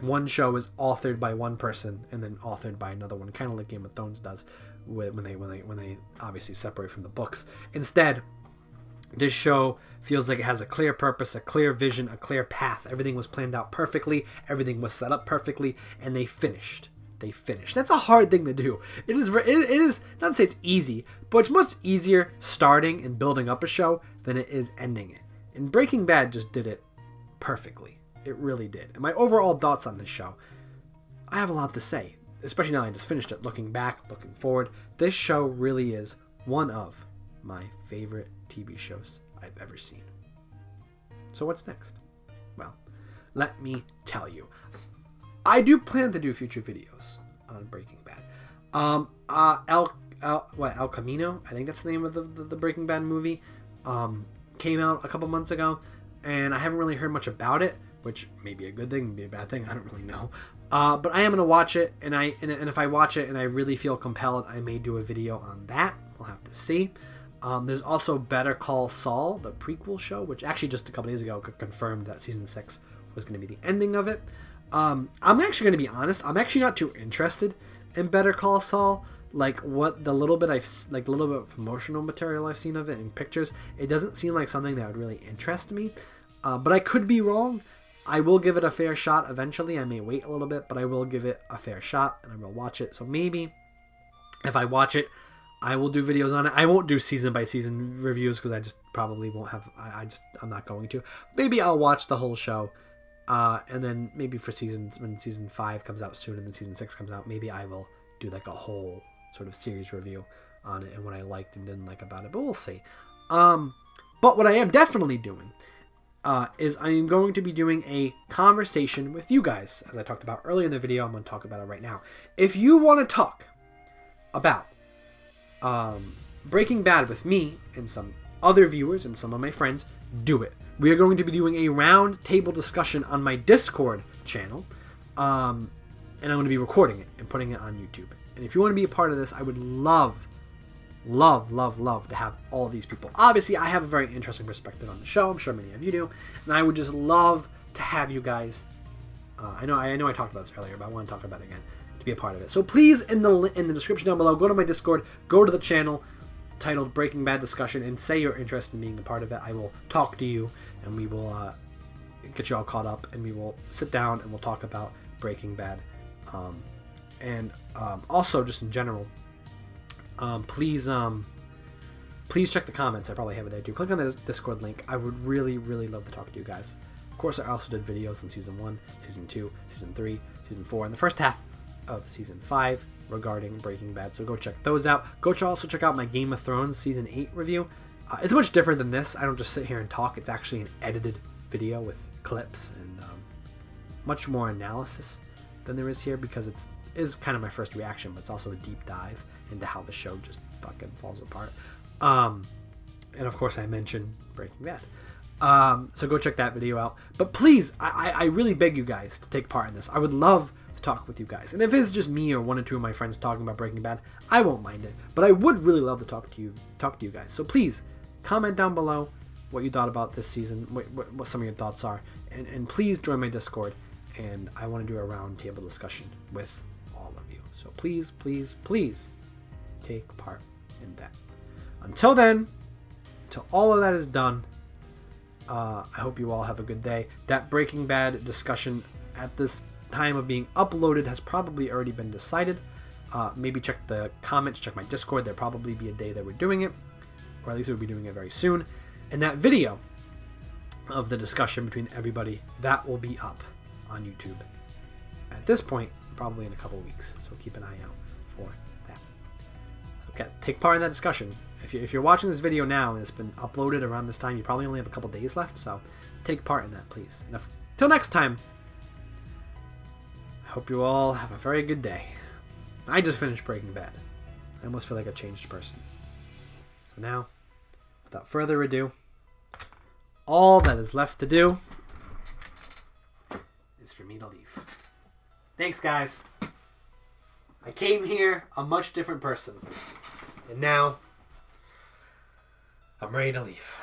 one show is authored by one person and then authored by another one, kind of like Game of Thrones does when they obviously separate from the books. Instead, this show feels like it has a clear purpose, a clear vision, a clear path. Everything was planned out perfectly, everything was set up perfectly, and they finished. That's a hard thing to do. It is not to say it's easy, but it's much easier starting and building up a show than it is ending it. And Breaking Bad just did it perfectly. It really did. And my overall thoughts on this show, I have a lot to say, especially now I just finished it. Looking back, looking forward, this show really is one of my favorite TV shows I've ever seen. So what's next? Well, let me tell you. I do plan to do future videos on Breaking Bad. El Camino, I think that's the name of the Breaking Bad movie. Came out a couple months ago, and I haven't really heard much about it, which may be a good thing, may be a bad thing, I don't really know. But I am going to watch it, and if I watch it and I really feel compelled, I may do a video on that. We'll have to see. There's also Better Call Saul, the prequel show, which actually just a couple days ago confirmed that season 6 was going to be the ending of it. I'm actually going to be honest. I'm actually not too interested in Better Call Saul. Like what the little bit of promotional material I've seen of it in pictures, it doesn't seem like something that would really interest me. But I could be wrong. I will give it a fair shot eventually. I may wait a little bit, but I will give it a fair shot and I will watch it. So maybe if I watch it, I will do videos on it. I won't do season by season reviews because I just probably won't have. I'm not going to. Maybe I'll watch the whole show, and then maybe for when season 5 comes out soon and then season 6 comes out, maybe I will do like a whole sort of series review on it and what I liked and didn't like about it. But we'll see. But what I am definitely doing is I am going to be doing a conversation with you guys, as I talked about earlier in the video. I'm going to talk about it right now. If you want to talk about Breaking Bad with me and some other viewers and some of my friends, do it. We are going to be doing a round table discussion on my Discord channel, and I'm going to be recording it and putting it on YouTube. And if you want to be a part of this, I would love to have all these people. Obviously, I have a very interesting perspective on the show. I'm sure many of you do, and I would just love to have you guys. I know I talked about this earlier, but I want to talk about it again. Be a part of it. So please, in the description down below, go to my Discord, go to the channel titled Breaking Bad Discussion, and say you're interested in being a part of it. I will talk to you, and we will get you all caught up, and we will sit down and we'll talk about Breaking Bad. Also, just in general, please check the comments. I probably have it there too. Click on the Discord link. I would really love to talk to you guys. Of course, I also did videos in Season 1, Season 2, Season 3, Season 4, and the first half of Season 5 regarding Breaking Bad, so go check those out. Go also check out my Game of Thrones Season 8 review. It's much different than this. I don't just sit here and talk. It's actually an edited video with clips and much more analysis than there is here, because it is kind of my first reaction, but it's also a deep dive into how the show just fucking falls apart. And of course I mentioned Breaking Bad. So go check that video out. But please, I really beg you guys to take part in this. I would love to talk with you guys, and if it's just me or one or two of my friends talking about Breaking Bad, I won't mind it, but I would really love to talk to you guys. So please comment down below what you thought about this season, what some of your thoughts are, and please join my Discord, and I want to do a round table discussion with all of you. So please take part in that. Until then, till all of that is done, I hope you all have a good day. That Breaking Bad discussion at this time of being uploaded has probably already been decided. Maybe check the comments, check my Discord. There'll probably be a day that we're doing it, or at least we'll be doing it very soon. And that video of the discussion between everybody, that will be up on YouTube at this point, probably in a couple weeks. So keep an eye out for that. So okay, take part in that discussion. If you're watching this video now and it's been uploaded around this time, you probably only have a couple days left. So take part in that, please. And till next time, I hope you all have a very good day. I just finished Breaking Bad. I almost feel like a changed person. So now, without further ado, all that is left to do is for me to leave. Thanks, guys. I came here a much different person. And now, I'm ready to leave.